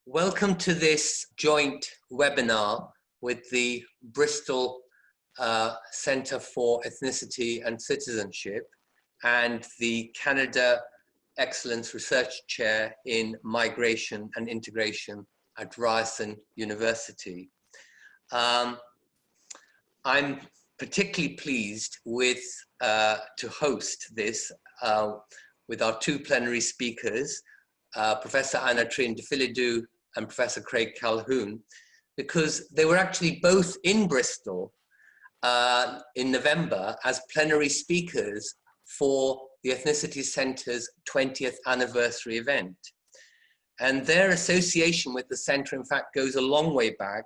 Welcome to this joint webinar with the Bristol Centre for Ethnicity and Citizenship and the Canada Excellence Research Chair in Migration and Integration at Ryerson University. I'm particularly pleased to host this with our two plenary speakers, Professor Triandafyllidou and Professor Craig Calhoun, because they were actually both in Bristol in November as plenary speakers for the Ethnicity Centre's 20th anniversary event. And their association with the Centre, in fact, goes a long way back,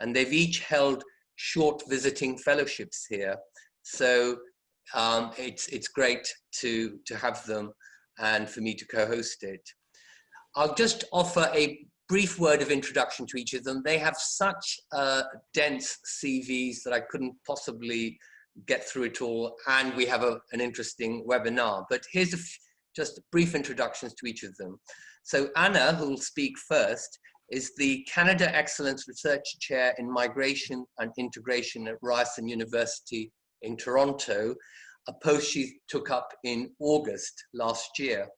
and they've each held short visiting fellowships here. So it's great to have them and for me to co-host it. I'll just offer a brief word of introduction to each of them. They have such dense CVs that I couldn't possibly get through it all, and we have an interesting webinar. But here's just brief introductions to each of them. So Anna, who will speak first, is the Canada Excellence Research Chair in Migration and Integration at Ryerson University in Toronto, a post she took up in August last year.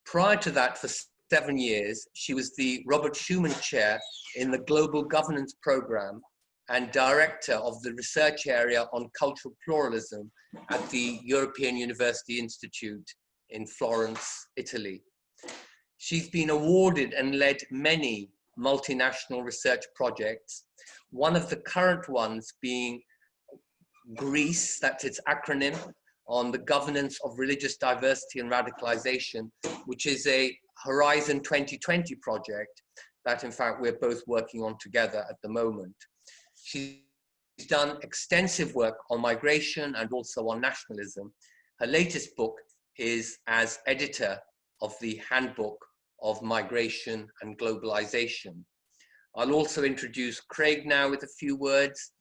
Prior to that, for 7 years, she was the Robert Schuman Chair in the Global Governance Program and Director of the Research Area on Cultural Pluralism at the European University Institute in Florence, Italy. She's been awarded and led many multinational research projects, one of the current ones being GREASE, that's its acronym, on the governance of religious diversity and radicalization, which is a Horizon 2020 project that, in fact, we're both working on together at the moment. She's done extensive work on migration and also on nationalism. Her latest book is as editor of the Handbook of Migration and Globalization. I'll also introduce Craig now with a few words.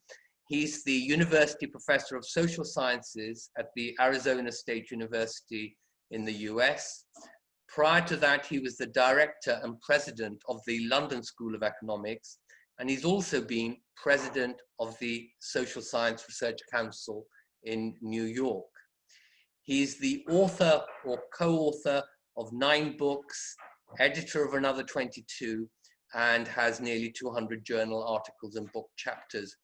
He's the University Professor of Social Sciences at the Arizona State University in the US. Prior to that, he was the Director and President of the London School of Economics, and he's also been President of the Social Science Research Council in New York. He's the author or co-author of 9 books, editor of another 22, and has nearly 200 journal articles and book chapters,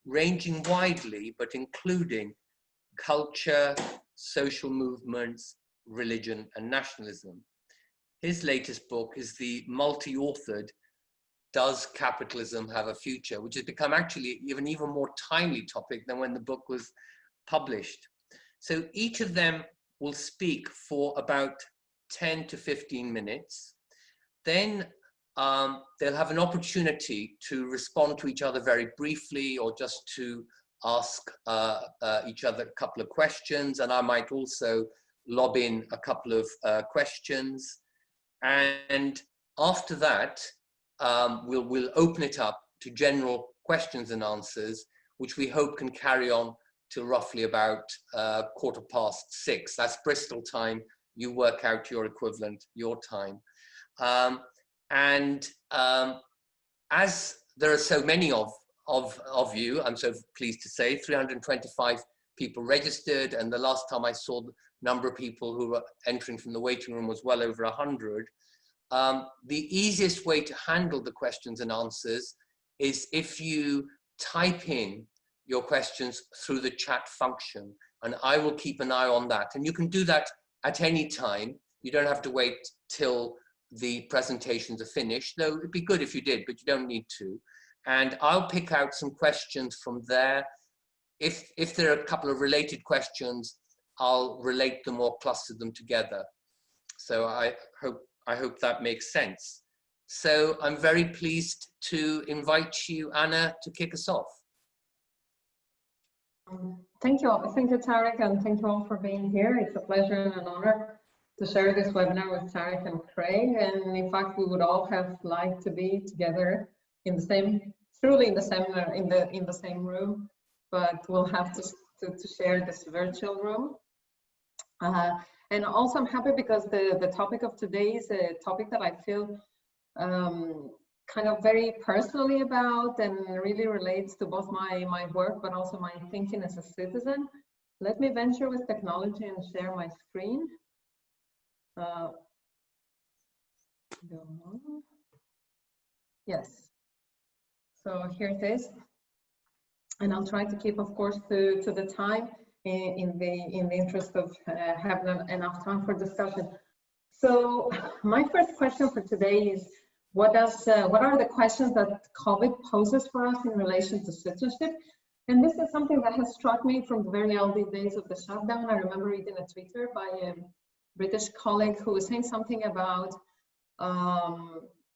ranging widely, but including culture, social movements, religion, and nationalism. His latest book is the multi-authored Does Capitalism Have a Future?, which has become actually even more timely topic than when the book was published. So each of them will speak for about 10 to 15 minutes. Then they'll have an opportunity to respond to each other very briefly, or just to ask each other a couple of questions. And I might also lob in a couple of questions. And after that, we'll open it up to general questions and answers, which we hope can carry on till roughly about 6:15. That's Bristol time. You work out your equivalent, your time. As there are so many of you, I'm so pleased to say, 325 people registered, and the last time I saw the number of people who were entering from the waiting room was well over 100. The easiest way to handle the questions and answers is if you type in your questions through the chat function, and I will keep an eye on that. And you can do that at any time. You don't have to wait till the presentations are finished, though it'd be good if you did, but you don't need to. And I'll pick out some questions from there. If there are a couple of related questions, I'll relate them or cluster them together. So I hope that makes sense. So I'm very pleased to invite you, Anna, to kick us off. Thank you, Tariq, and thank you all for being here. It's a pleasure and an honor to share this webinar with Tariq and Craig. And in fact, we would all have liked to be together in the same, truly in the same room, but we'll have to share this virtual room. And also I'm happy because the topic of today is a topic that I feel kind of very personally about and really relates to both my work, but also my thinking as a citizen. Let me venture with technology and share my screen. Yes. So here it is. And I'll try to keep, of course, to the time in the interest of having enough time for discussion. So my first question for today is, what are the questions that COVID poses for us in relation to citizenship? And this is something that has struck me from the very early days of the shutdown. I remember reading a Twitter by a British colleague who was saying something about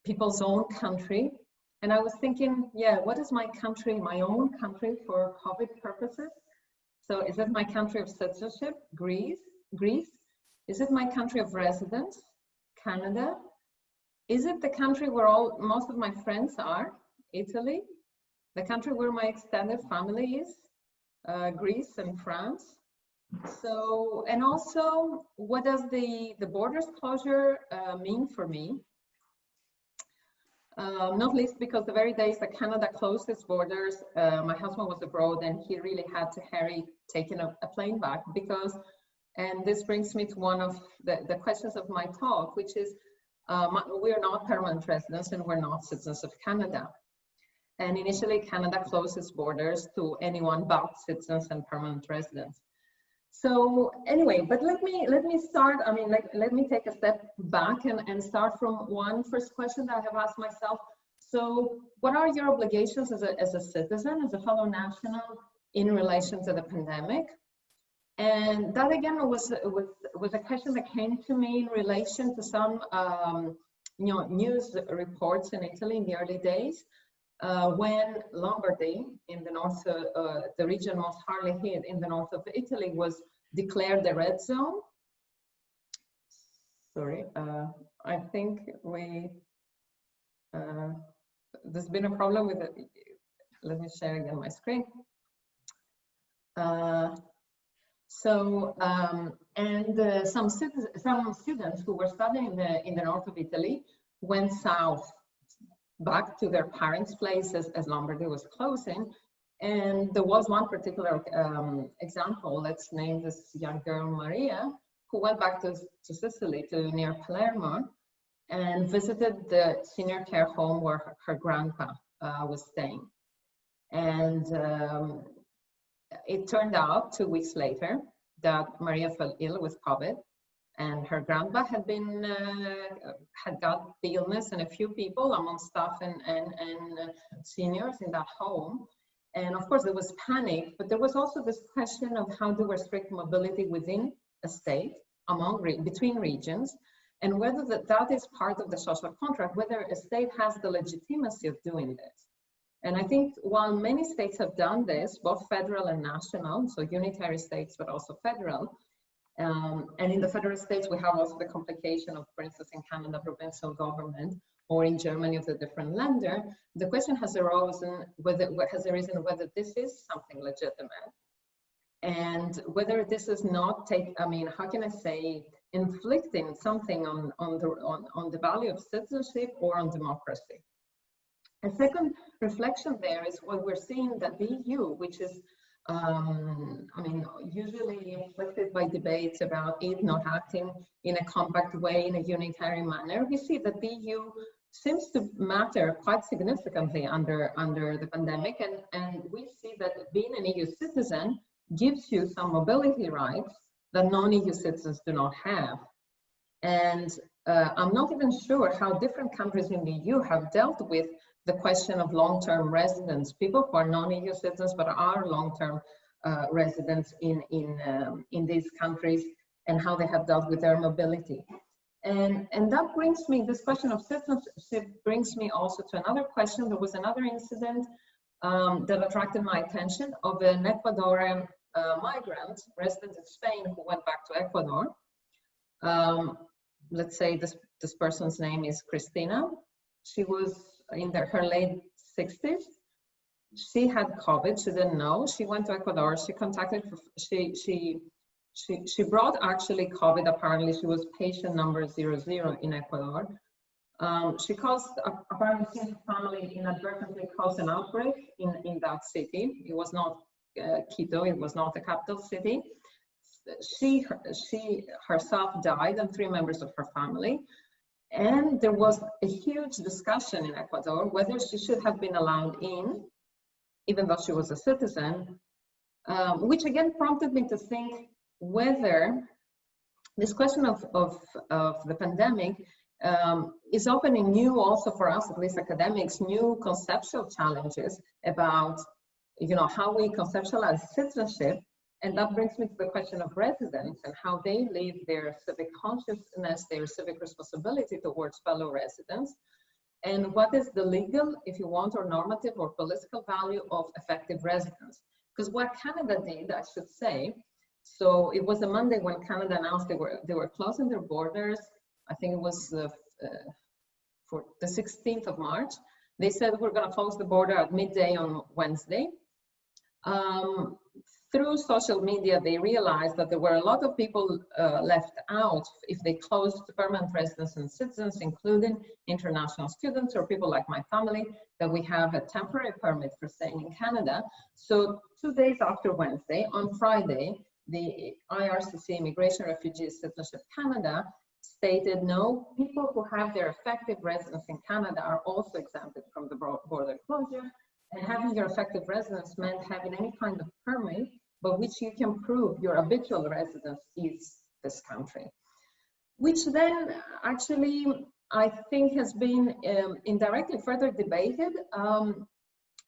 people's own country. And I was thinking, yeah, what is my country, my own country for COVID purposes? So is it my country of citizenship, Greece? Is it my country of residence, Canada? Is it the country where most of my friends are, Italy? The country where my extended family is, Greece and France? So, and also, what does the borders closure mean for me? Not least because the very days that Canada closed its borders, my husband was abroad and he really had to hurry taking a plane back because, and this brings me to one of the questions of my talk, which is, we're not permanent residents and we're not citizens of Canada. And initially Canada closed its borders to anyone but citizens and permanent residents. So anyway, but let me start, I mean, let me take a step back and start from one first question that I have asked myself. So what are your obligations as a citizen, as a fellow national in relation to the pandemic? And that again was a question that came to me in relation to some news reports in Italy in the early days, when Lombardy in the north, the region most hardly hit in the north of Italy, was declared a red zone. Sorry, I think there's been a problem with it. Let me share again my screen. Some students who were studying in the north of Italy went south, back to their parents' places as Lombardy was closing. And there was one particular example, let's name this young girl Maria, who went back to Sicily, to near Palermo, and visited the senior care home where her grandpa was staying. And it turned out 2 weeks later that Maria fell ill with COVID, and her grandpa had got the illness, and a few people among staff and seniors in that home. And of course there was panic, but there was also this question of how to restrict mobility within a state, between regions, and whether that is part of the social contract, whether a state has the legitimacy of doing this. And I think while many states have done this, both federal and national, so unitary states, but also federal, and in the federal states, we have also the complication of, for instance, in Canada, provincial government, or in Germany of the different lender. The question has arisen whether this is something legitimate, and whether this is not how can I say, inflicting something on the value of citizenship or on democracy. A second reflection there is what we're seeing, that the EU, which is usually inflicted by debates about it not acting in a compact way, in a unitary manner, we see that the EU seems to matter quite significantly under the pandemic, and we see that being an EU citizen gives you some mobility rights that non-EU citizens do not have. And I'm not even sure how different countries in the EU have dealt with the question of long-term residents, people who are non-EU citizens but are long-term residents in these countries, and how they have dealt with their mobility. And that brings me, this question of citizenship brings me also to another question. There was another incident that attracted my attention, of an Ecuadorian migrant resident in Spain who went back to Ecuador. Let's say this person's name is Cristina. She was in her late 60s. She had COVID. She didn't know. She went to Ecuador. She contacted. She brought actually COVID. Apparently, she was patient number 00 in Ecuador. She caused, apparently, her family inadvertently caused an outbreak in that city. It was not Quito, it was not the capital city. She herself died and 3 members of her family. And there was a huge discussion in Ecuador whether she should have been allowed in, even though she was a citizen, which again prompted me to think whether this question of the pandemic is opening new, also for us, at least academics, new conceptual challenges about, how we conceptualize citizenship. And that brings me to the question of residents and how they live their civic consciousness, their civic responsibility towards fellow residents, and what is the legal, if you want, or normative or political value of effective residence. Because what Canada did, I should say, so it was a Monday when Canada announced they were closing their borders. I think it was for the 16th of March. They said we're going to close the border at midday on Wednesday. Through social media, they realized that there were a lot of people left out if they closed permanent residents and citizens, including international students or people like my family, that we have a temporary permit for staying in Canada. So 2 days after Wednesday, on Friday, the IRCC, Immigration, Refugees, Citizenship Canada, stated no, people who have their effective residence in Canada are also exempted from the border closure. And having your effective residence meant having any kind of permit, but which you can prove your habitual residence is this country. Which then actually, I think, has been indirectly further debated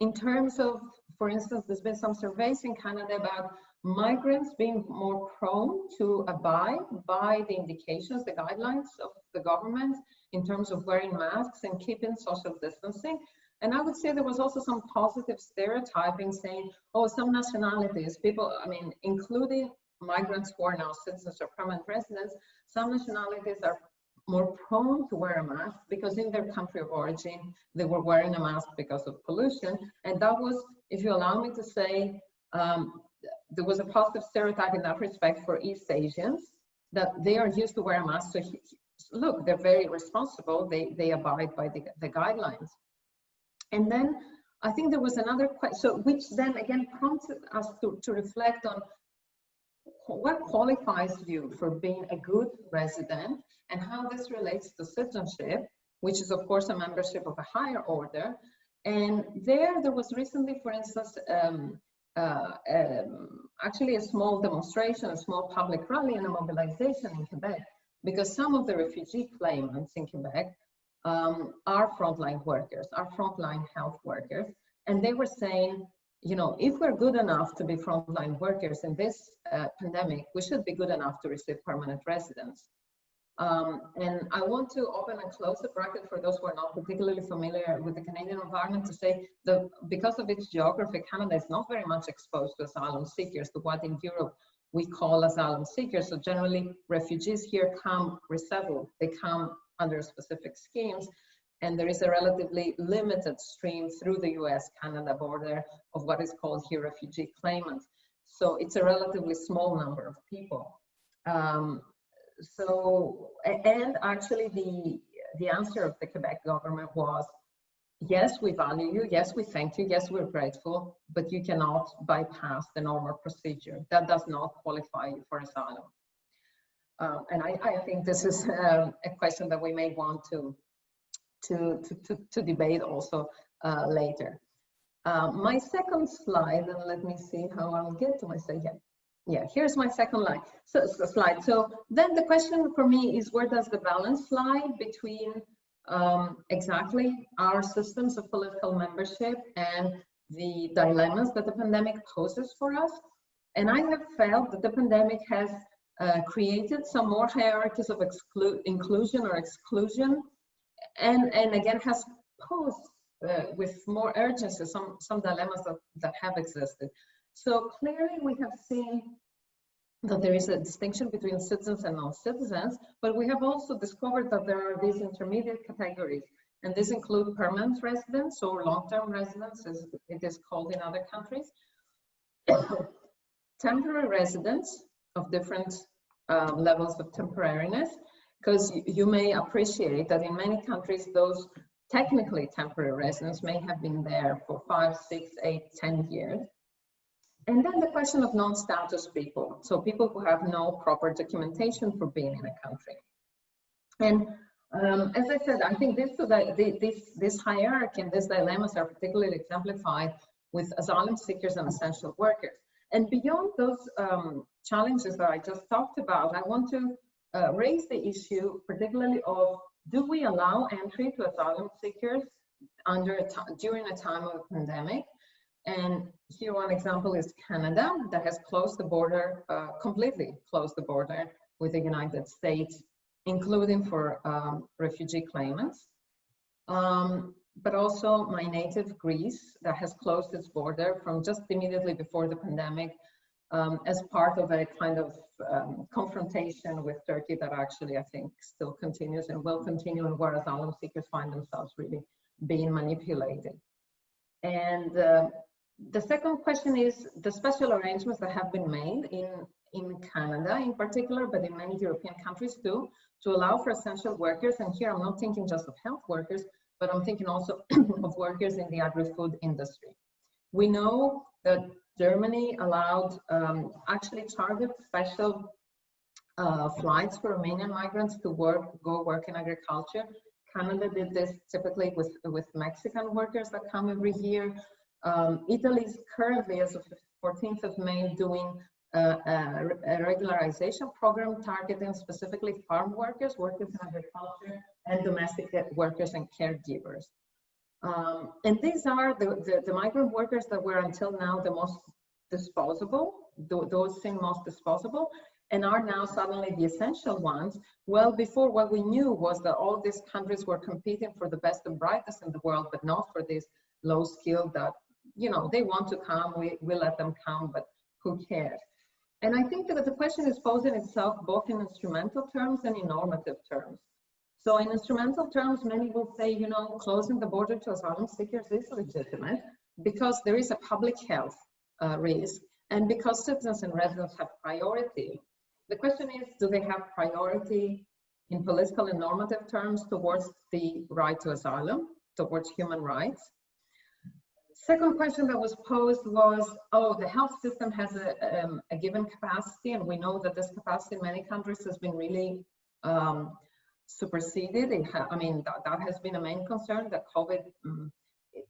in terms of, for instance, there's been some surveys in Canada about migrants being more prone to abide by the indications, the guidelines of the government in terms of wearing masks and keeping social distancing. And I would say there was also some positive stereotyping saying, oh, some nationalities, people, I mean, including migrants who are now citizens or permanent residents, some nationalities are more prone to wear a mask because in their country of origin, they were wearing a mask because of pollution. And that was, if you allow me to say, there was a positive stereotype in that respect for East Asians, that they are used to wear a mask. So look, they're very responsible. They abide by the guidelines. And then I think there was another question, so which then again prompted us to reflect on what qualifies you for being a good resident and how this relates to citizenship, which is of course a membership of a higher order. And there was recently, for instance, actually a small demonstration, a small public rally and a mobilization in Quebec, because some of the refugee claimants in Quebec are frontline workers, are frontline health workers. And they were saying, if we're good enough to be frontline workers in this pandemic, we should be good enough to receive permanent residence. And I want to open and close the bracket for those who are not particularly familiar with the Canadian environment to say that because of its geography, Canada is not very much exposed to asylum seekers, to what in Europe we call asylum seekers. So generally, refugees here come resettled. They come under specific schemes, and there is a relatively limited stream through the US-Canada border of what is called here refugee claimants. So it's a relatively small number of people. And actually the answer of the Quebec government was, yes, we value you, yes, we thank you, yes, we're grateful, but you cannot bypass the normal procedure. That does not qualify you for asylum. And I think this is a question that we may want to debate also later. My second slide, and let me see how I'll get to my second. Yeah, here's my second slide. So then the question for me is, where does the balance lie between exactly our systems of political membership and the dilemmas that the pandemic poses for us? And I have felt that the pandemic has created some more hierarchies of inclusion or exclusion, and again has posed with more urgency some dilemmas that have existed. So clearly we have seen that there is a distinction between citizens and non-citizens, but we have also discovered that there are these intermediate categories, and these include permanent residents or long-term residents, as it is called in other countries, temporary residents of different levels of temporariness, because you may appreciate that in many countries, those technically temporary residents may have been there for 5, 6, 8, 10 years. And then the question of non-status people, so people who have no proper documentation for being in a country. And as I said, I think this hierarchy and these dilemmas are particularly exemplified with asylum seekers and essential workers. And beyond those challenges that I just talked about, I want to raise the issue particularly of, do we allow entry to asylum seekers during a time of a pandemic? And here one example is Canada, that has closed the border, completely closed the border with the United States, including for refugee claimants. But also my native Greece, that has closed its border from just immediately before the pandemic, as part of a kind of confrontation with Turkey that actually I think still continues and will continue, and where asylum seekers find themselves really being manipulated. And the second question is the special arrangements that have been made in Canada in particular, but in many European countries too, to allow for essential workers. And here I'm not thinking just of health workers, but I'm thinking also of workers in the agri-food industry. We know that Germany allowed, actually chartered special flights for Romanian migrants to go work in agriculture. Canada did this typically with Mexican workers that come every year. Italy is currently, as of the 14th of May, doing a regularization program targeting specifically farm workers, workers in agriculture, and domestic workers and caregivers. And these are the migrant workers that were until now the most disposable, those seem most disposable, and are now suddenly the essential ones. Well, before, what we knew was that all these countries were competing for the best and brightest in the world, but not for this low skill that, you know, they want to come, we let them come, but who cares? And I think that the question is posing itself both in instrumental terms and in normative terms. So in instrumental terms, many will say, you know, closing the border to asylum seekers is legitimate because there is a public health risk, and because citizens and residents have priority. The question is, do they have priority in political and normative terms towards the right to asylum, towards human rights? Second question that was posed was, oh, the health system has a given capacity, and we know that this capacity in many countries has been really superseded. I mean, that has been a main concern, that COVID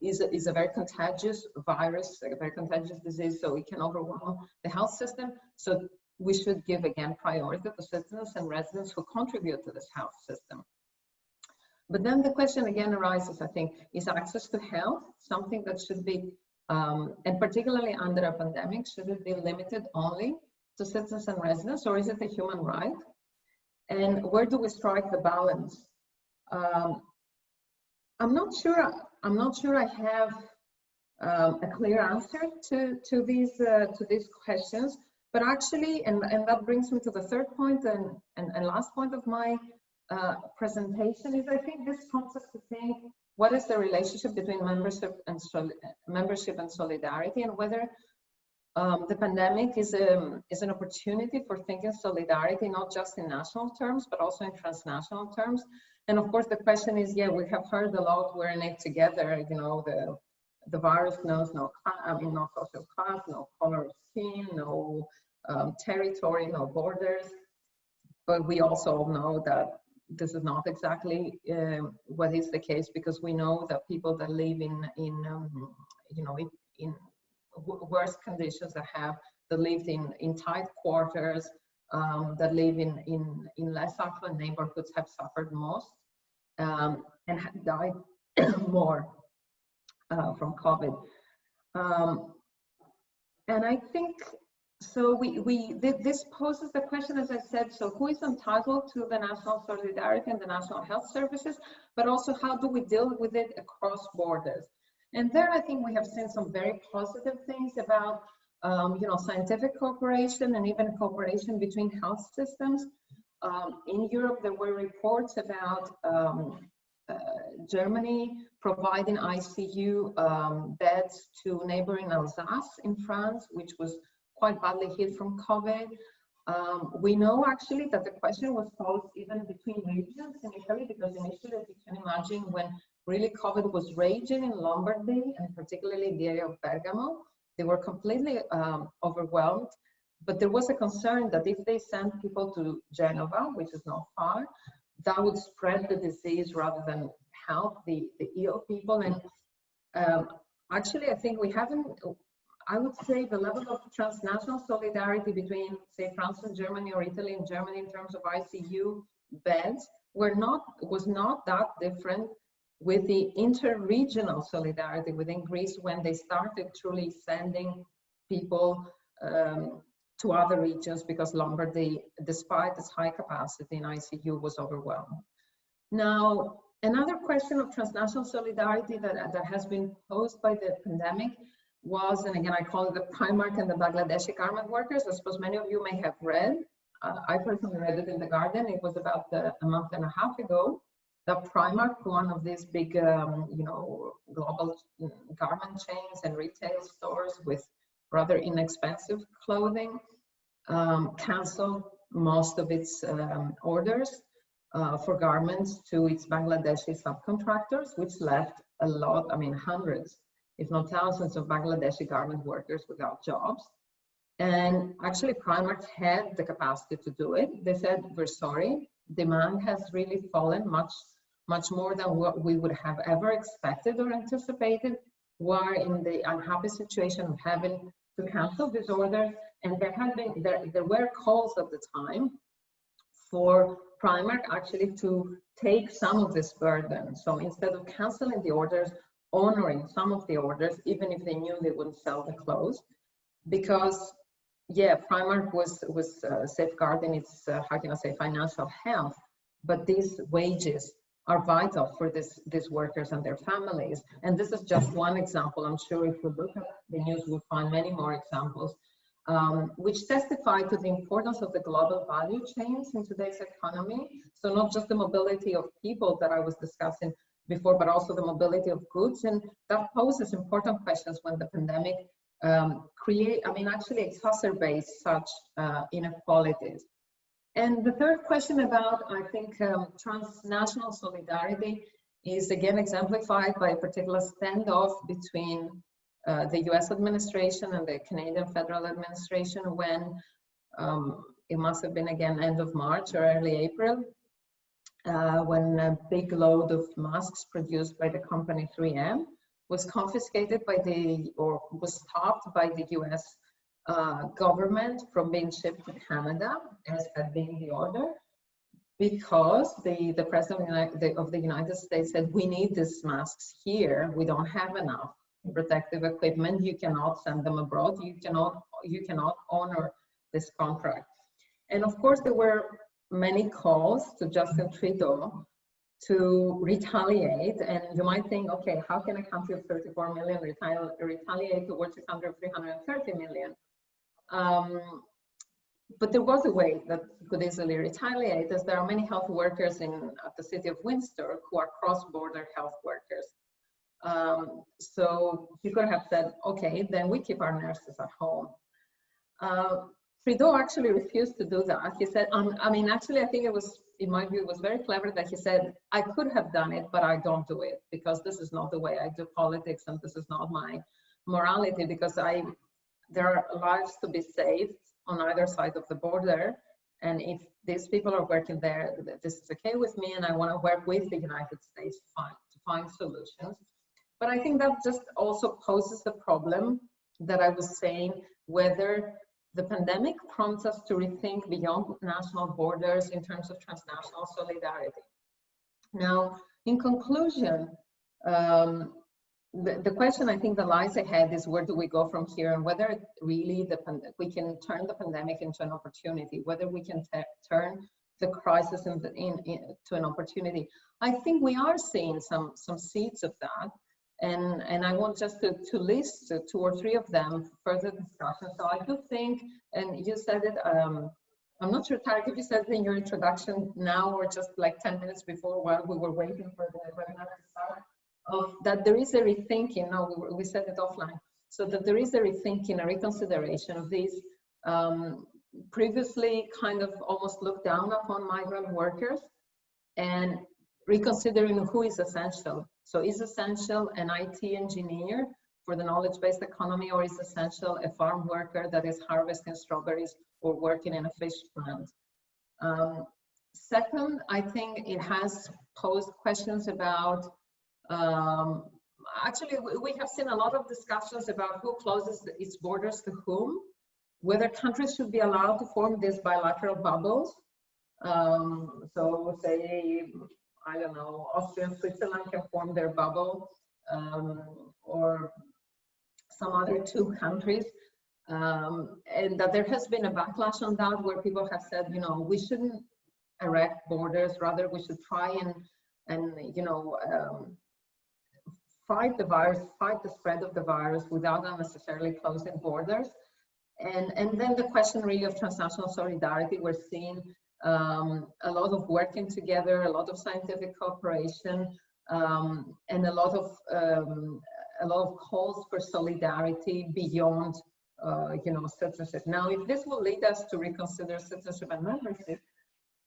is a very contagious virus, a very contagious disease, so it can overwhelm the health system. So we should give, again, priority to citizens and residents who contribute to this health system. But then the question again arises, I think, is access to health something that should be, and particularly under a pandemic, should it be limited only to citizens and residents, or is it a human right? And where do we strike the balance? I'm not sure I have a clear answer to these questions, but actually, and that brings me to the third point and last point of my presentation, is I think this prompts us to think, what is the relationship between membership and solidarity, and whether the pandemic is an opportunity for thinking solidarity, not just in national terms, but also in transnational terms. And of course, the question is, yeah, we have heard a lot, we're in it together, you know, the virus knows no social class, no color of skin, no territory, no borders. But we also know that this is not exactly what is the case, because we know that people that live in worse conditions, that live in tight quarters, that live in less affluent neighborhoods have suffered most and have died more from COVID. And I think, so this poses the question, as I said, so who is entitled to the national solidarity and the national health services, but also how do we deal with it across borders? And there, I think we have seen some very positive things about, scientific cooperation and even cooperation between health systems. In Europe, there were reports about Germany providing ICU beds to neighboring Alsace in France, which was quite badly hit from COVID. We know actually that the question was posed even between regions in Italy, because initially, as you can imagine, when really COVID was raging in Lombardy, and particularly the area of Bergamo, they were completely overwhelmed. But there was a concern that if they sent people to Genova, which is not far, that would spread the disease rather than help the ill people. And actually, I think we haven't, I would say the level of transnational solidarity between, say, France and Germany, or Italy and Germany in terms of ICU beds was not that different with the interregional solidarity within Greece when they started truly sending people to other regions, because Lombardy, despite its high capacity in ICU, was overwhelmed. Now, another question of transnational solidarity that has been posed by the pandemic was, and again, I call it the Primark and the Bangladeshi garment workers. I suppose many of you may have read. I personally read it in The Guardian. It was about a month and a half ago. That Primark, one of these big, global garment chains and retail stores with rather inexpensive clothing, canceled most of its orders for garments to its Bangladeshi subcontractors, which left a lot, I mean, hundreds, if not thousands of Bangladeshi garment workers without jobs. And actually Primark had the capacity to do it. They said, we're sorry, demand has really fallen much more than what we would have ever expected or anticipated. We're in the unhappy situation of having to cancel this order. And there were calls at the time for Primark actually to take some of this burden. So instead of canceling the orders, honoring some of the orders, even if they knew they wouldn't sell the clothes, because yeah, Primark was safeguarding its, how can I say, financial health, but these wages are vital for these workers and their families. And this is just one example. I'm sure if we look at the news, we'll find many more examples, which testify to the importance of the global value chains in today's economy. So not just the mobility of people that I was discussing before, but also the mobility of goods. And that poses important questions when the pandemic actually exacerbates such inequalities. And the third question about, I think, transnational solidarity is again exemplified by a particular standoff between the US administration and the Canadian federal administration when it must have been again end of March or early April, when a big load of masks produced by the company 3M was confiscated by was stopped by the US government from being shipped to Canada, as had been the order, because the president of the United States said, we need these masks here, we don't have enough protective equipment, you cannot send them abroad, you cannot honor this contract. And of course there were many calls to Justin Trudeau to retaliate, and you might think, okay, how can a country of 34 million retaliate towards a country of 330 million? But there was a way that you could easily retaliate, as there are many health workers at the city of Windsor who are cross-border health workers. So you could have said, okay, then we keep our nurses at home. Trudeau actually refused to do that. He said, actually, I think it was, in my view, it was very clever that he said, I could have done it, but I don't do it because this is not the way I do politics and this is not my morality, because there are lives to be saved on either side of the border. And if these people are working there, this is okay with me, and I want to work with the United States to find solutions. But I think that just also poses the problem that I was saying, whether the pandemic prompts us to rethink beyond national borders in terms of transnational solidarity. Now, in conclusion, the question I think that lies ahead is, where do we go from here, and whether really we can turn the pandemic into an opportunity, whether we can turn the crisis into an opportunity. I think we are seeing some seeds of that. And I want just to list 2 or 3 of them for further discussion. So I do think, and you said it, I'm not sure, Tariq, if you said it in your introduction now or just like 10 minutes before while we were waiting for the webinar to start, that there is a rethinking, no, we said it offline, so that there is a rethinking, a reconsideration of these previously kind of almost looked down upon migrant workers, and reconsidering who is essential. So is essential an IT engineer for the knowledge-based economy, or is essential a farm worker that is harvesting strawberries or working in a fish plant? Second, I think it has posed questions about, actually, we have seen a lot of discussions about who closes its borders to whom, whether countries should be allowed to form these bilateral bubbles. So say, I don't know, Austria and Switzerland can form their bubble, or some other two countries. And that there has been a backlash on that, where people have said, you know, we shouldn't erect borders, rather we should try and you know, fight the virus, fight the spread of the virus without unnecessarily closing borders. And then the question really of transnational solidarity, we're seeing a lot of working together, a lot of scientific cooperation, and a lot of calls for solidarity beyond you know, citizenship. Now, if this will lead us to reconsider citizenship and membership,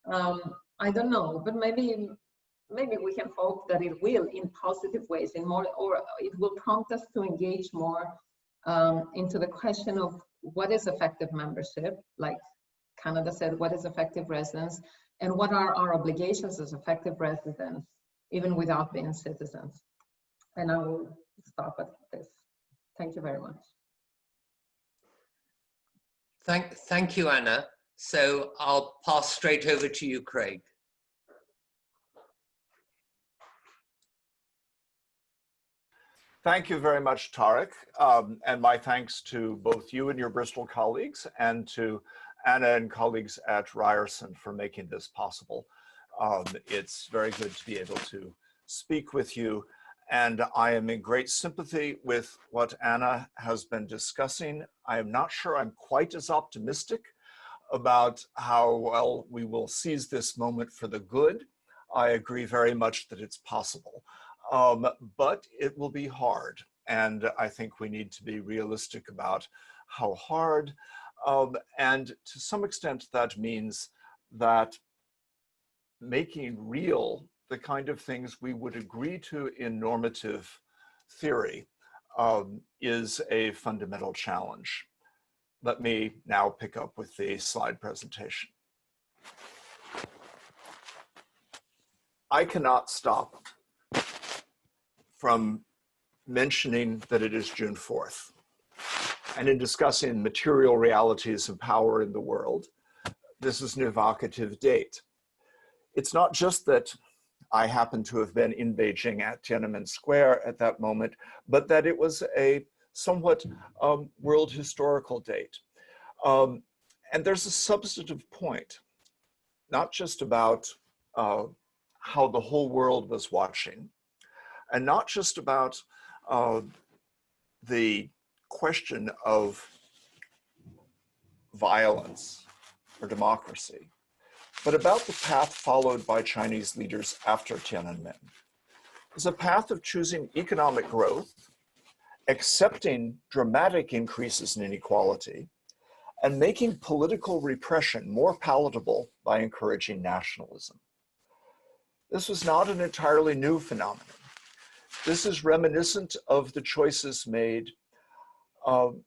I don't know, but maybe we can hope that it will, in positive ways, in more, or it will prompt us to engage more into the question of what is effective membership, like Canada said, what is effective residence, and what are our obligations as effective residents, even without being citizens. And I will stop at this. Thank you very much. Thank you, Anna. So I'll pass straight over to you, Craig. Thank you very much, Tariq. And my thanks to both you and your Bristol colleagues, and to Anna and colleagues at Ryerson for making this possible. It's very good to be able to speak with you. And I am in great sympathy with what Anna has been discussing. I am not sure I'm quite as optimistic about how well we will seize this moment for the good. I agree very much that it's possible, but it will be hard. And I think we need to be realistic about how hard. And to some extent, that means that making real the kind of things we would agree to in normative theory is a fundamental challenge. Let me now pick up with the slide presentation. I cannot stop from mentioning that it is June 4th. And in discussing material realities of power in the world, this is an evocative date. It's not just that I happen to have been in Beijing at Tiananmen Square at that moment, but that it was a somewhat world historical date. And there's a substantive point, not just about how the whole world was watching, and not just about the question of violence or democracy, but about the path followed by Chinese leaders after Tiananmen. It's a path of choosing economic growth, accepting dramatic increases in inequality, and making political repression more palatable by encouraging nationalism. This was not an entirely new phenomenon. This is reminiscent of the choices made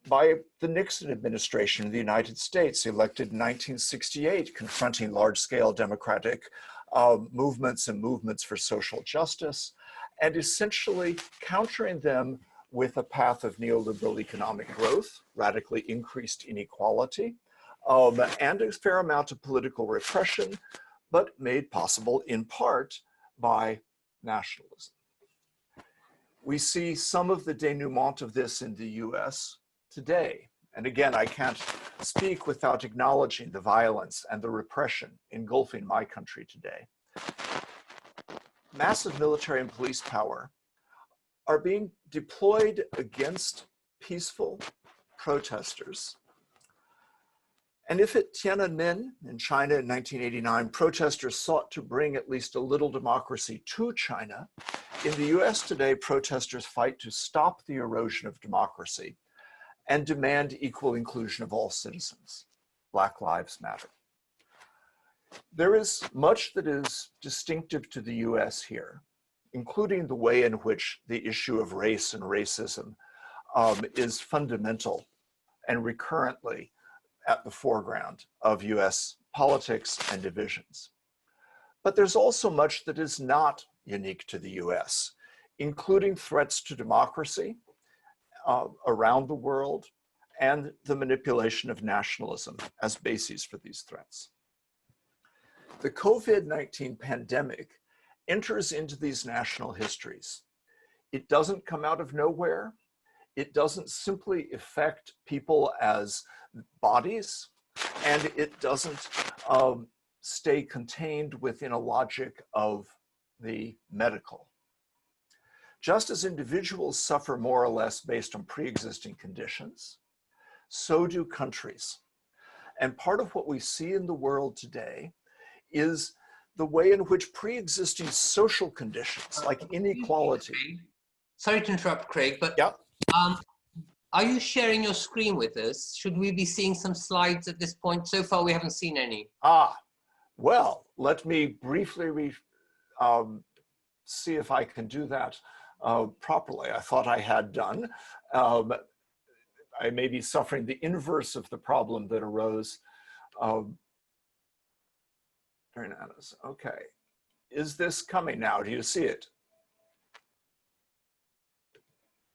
by the Nixon administration in the United States, elected in 1968, confronting large-scale democratic movements and movements for social justice, and essentially countering them with a path of neoliberal economic growth, radically increased inequality, and a fair amount of political repression, but made possible in part by nationalism. We see some of the denouement of this in the US today. And again, I can't speak without acknowledging the violence and the repression engulfing my country today. Massive military and police power are being deployed against peaceful protesters. And if at Tiananmen in China in 1989, protesters sought to bring at least a little democracy to China, in the US today, protesters fight to stop the erosion of democracy and demand equal inclusion of all citizens. Black Lives Matter. There is much that is distinctive to the US here, including the way in which the issue of race and racism is fundamental and recurrently at the foreground of US politics and divisions. But there's also much that is not unique to the US, including threats to democracy around the world and the manipulation of nationalism as bases for these threats. The COVID-19 pandemic enters into these national histories. It doesn't come out of nowhere. It doesn't simply affect people as bodies, and it doesn't stay contained within a logic of the medical. Just as individuals suffer more or less based on pre-existing conditions, so do countries. And part of what we see in the world today is the way in which pre-existing social conditions like inequality. Sorry to interrupt, Craig, but yeah. Are you sharing your screen with us? Should we be seeing some slides at this point? So far, we haven't seen any. Well, let me briefly see if I can do that properly. I thought I had done. I may be suffering the inverse of the problem that arose during Anna's. Okay. Is this coming now? Do you see it?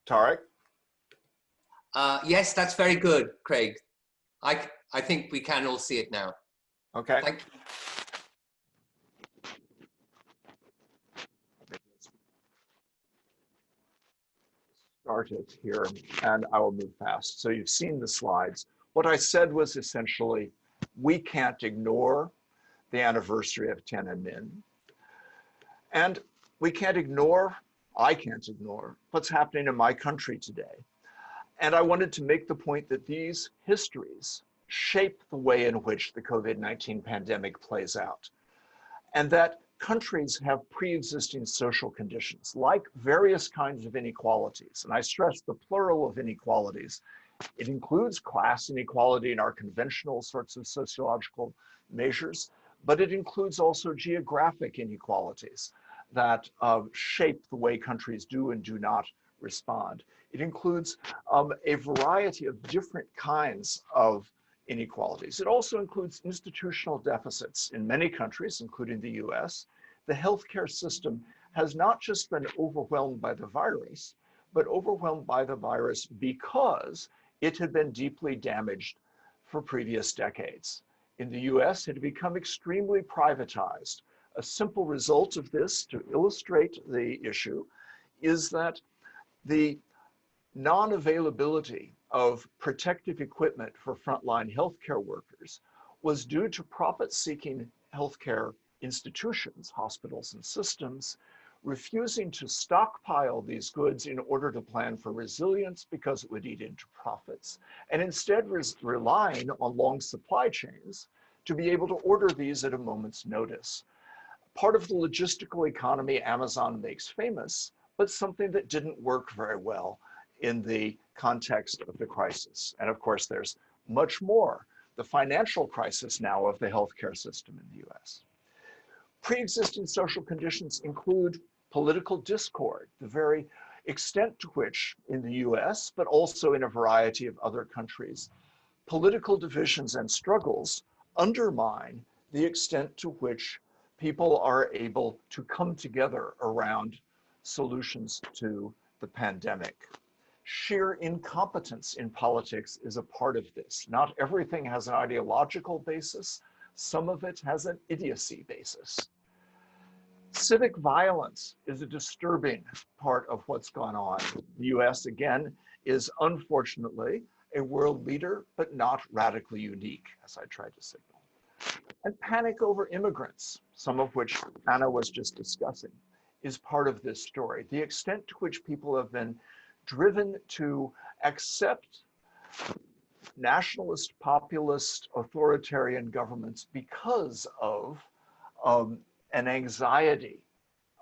Tariq? Yes, that's very good, Craig. I think we can all see it now. Okay. Thank you. Start it here and I will move fast. So you've seen the slides. What I said was essentially, we can't ignore the anniversary of Tiananmen. And we can't ignore, I can't ignore what's happening in my country today. And I wanted to make the point that these histories shape the way in which the COVID-19 pandemic plays out. And that countries have pre-existing social conditions, like various kinds of inequalities. And I stress the plural of inequalities. It includes class inequality in our conventional sorts of sociological measures, but it includes also geographic inequalities that shape the way countries do and do not respond. It includes a variety of different kinds of inequalities. It also includes institutional deficits in many countries, including the US. The healthcare system has not just been overwhelmed by the virus, but overwhelmed by the virus because it had been deeply damaged for previous decades. In the US, it had become extremely privatized. A simple result of this, to illustrate the issue, is that the non-availability of protective equipment for frontline healthcare workers was due to profit-seeking healthcare institutions, hospitals and systems, refusing to stockpile these goods in order to plan for resilience because it would eat into profits, and instead relying on long supply chains to be able to order these at a moment's notice. Part of the logistical economy Amazon makes famous, but something that didn't work very well in the context of the crisis. And of course, there's much more, the financial crisis now of the healthcare system in the US. Pre-existing social conditions include political discord, the very extent to which in the US, but also in a variety of other countries, political divisions and struggles undermine the extent to which people are able to come together around solutions to the pandemic. Sheer incompetence in politics is a part of this. Not everything has an ideological basis. Some of it has an idiocy basis. Civic violence is a disturbing part of what's gone on. The US, again, is unfortunately a world leader, but not radically unique, as I tried to signal. And panic over immigrants, some of which Anna was just discussing, is part of this story. The extent to which people have been driven to accept nationalist, populist, authoritarian governments because of an anxiety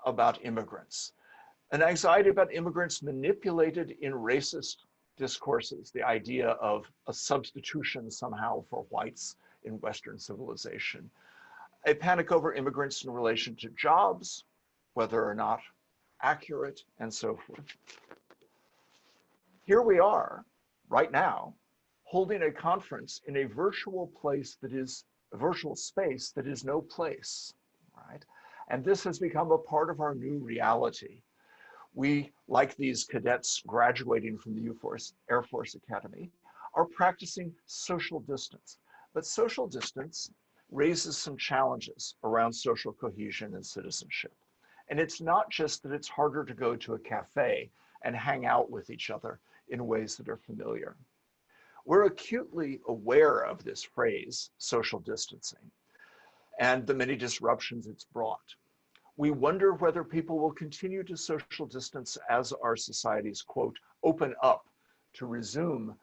about immigrants. An anxiety about immigrants manipulated in racist discourses, the idea of a substitution somehow for whites in Western civilization. A panic over immigrants in relation to jobs, whether or not accurate, and so forth. Here we are, right now, holding a conference in a virtual place that is a virtual space that is no place, right? And this has become a part of our new reality. We, like these cadets graduating from the Air Force Academy, are practicing social distance. But social distance raises some challenges around social cohesion and citizenship. And it's not just that it's harder to go to a cafe and hang out with each other in ways that are familiar. We're acutely aware of this phrase, social distancing, and the many disruptions it's brought. We wonder whether people will continue to social distance as our societies, quote, open up to resume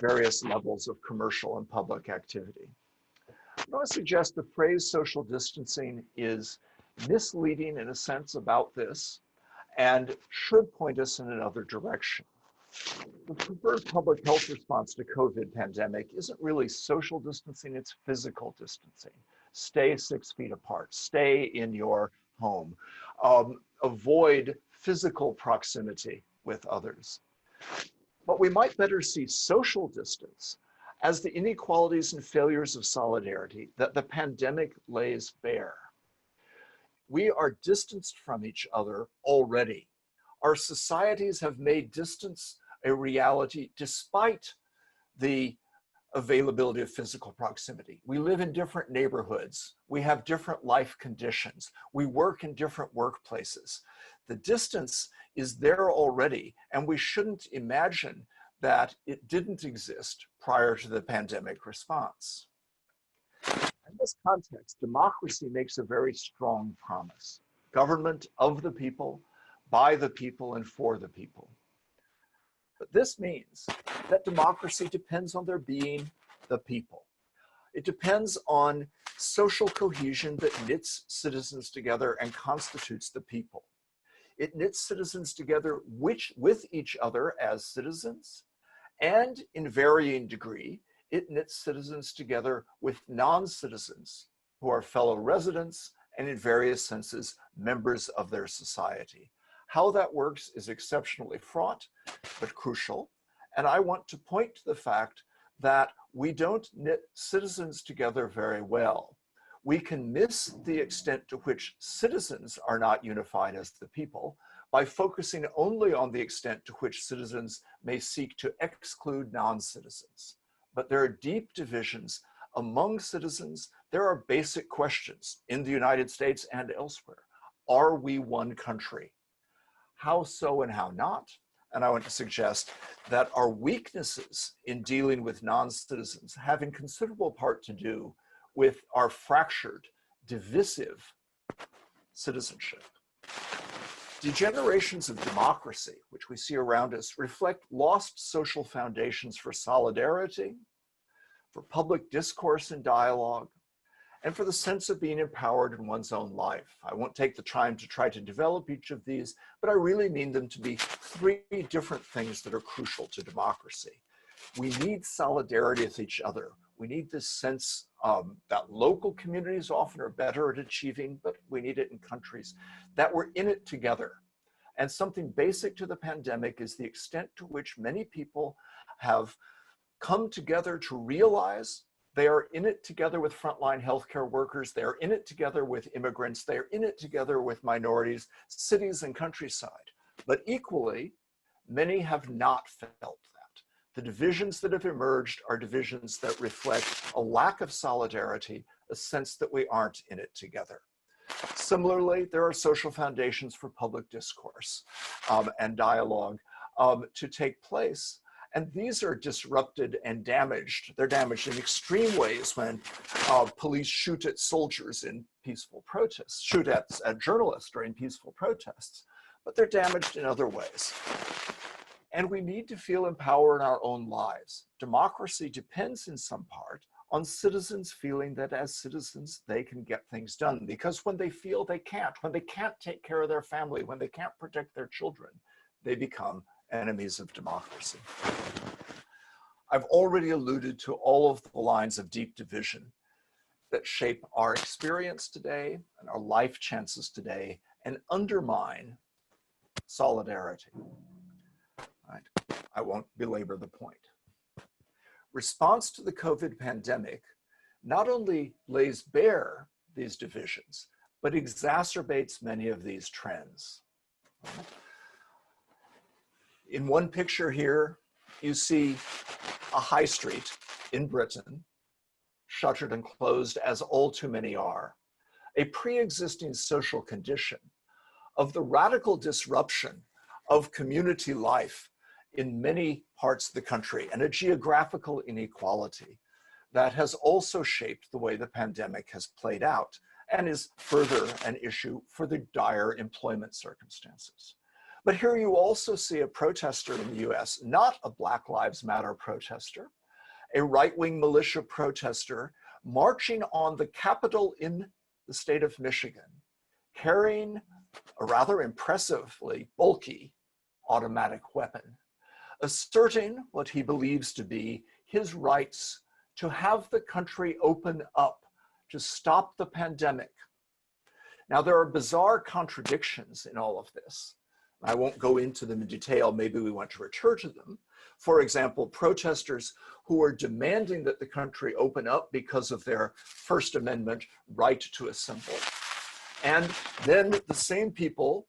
various levels of commercial and public activity. I want to suggest the phrase social distancing is misleading in a sense about this and should point us in another direction. The preferred public health response to COVID pandemic isn't really social distancing, it's physical distancing. Stay 6 feet apart, stay in your home, avoid physical proximity with others. But we might better see social distance as the inequalities and failures of solidarity that the pandemic lays bare. We are distanced from each other already. Our societies have made distance a reality despite the availability of physical proximity. We live in different neighborhoods. We have different life conditions. We work in different workplaces. The distance is there already, and we shouldn't imagine that it didn't exist prior to the pandemic response. In this context, democracy makes a very strong promise. Government of the people, by the people, and for the people. But this means that democracy depends on there being the people. It depends on social cohesion that knits citizens together and constitutes the people. It knits citizens together with each other as citizens, and in varying degree, it knits citizens together with non-citizens who are fellow residents and in various senses members of their society. How that works is exceptionally fraught, but crucial. And I want to point to the fact that we don't knit citizens together very well. We can miss the extent to which citizens are not unified as the people by focusing only on the extent to which citizens may seek to exclude non-citizens. But there are deep divisions among citizens. There are basic questions in the United States and elsewhere. Are we one country? How so and how not? And I want to suggest that our weaknesses in dealing with non-citizens have in considerable part to do with our fractured, divisive citizenship. Degenerations of democracy, which we see around us, reflect lost social foundations for solidarity, for public discourse and dialogue, and for the sense of being empowered in one's own life. I won't take the time to try to develop each of these, but I really mean them to be three different things that are crucial to democracy. We need solidarity with each other. We need this sense that local communities often are better at achieving, but we need it in countries, that we're in it together. And something basic to the pandemic is the extent to which many people have come together to realize they are in it together with frontline healthcare workers. They are in it together with immigrants. They are in it together with minorities, cities, and countryside. But equally, many have not felt that. The divisions that have emerged are divisions that reflect a lack of solidarity, a sense that we aren't in it together. Similarly, there are social foundations for public discourse and dialogue to take place. And these are disrupted and damaged. They're damaged in extreme ways when police shoot at soldiers in peaceful protests, shoot at journalists during peaceful protests, but they're damaged in other ways. And we need to feel empowered in our own lives. Democracy depends in some part on citizens feeling that as citizens, they can get things done. Because when they feel they can't, when they can't take care of their family, when they can't protect their children, they become enemies of democracy. I've already alluded to all of the lines of deep division that shape our experience today and our life chances today and undermine solidarity. Right? I won't belabor the point. Response to the COVID pandemic not only lays bare these divisions, but exacerbates many of these trends. In one picture here, you see a high street in Britain, shuttered and closed as all too many are, a pre-existing social condition of the radical disruption of community life in many parts of the country and a geographical inequality that has also shaped the way the pandemic has played out and is further an issue for the dire employment circumstances. But here you also see a protester in the US, not a Black Lives Matter protester, a right-wing militia protester marching on the Capitol in the state of Michigan, carrying a rather impressively bulky automatic weapon, asserting what he believes to be his rights to have the country open up, to stop the pandemic. Now, there are bizarre contradictions in all of this. I won't go into them in detail. Maybe we want to return to them. For example, protesters who are demanding that the country open up because of their First Amendment right to assemble. And then the same people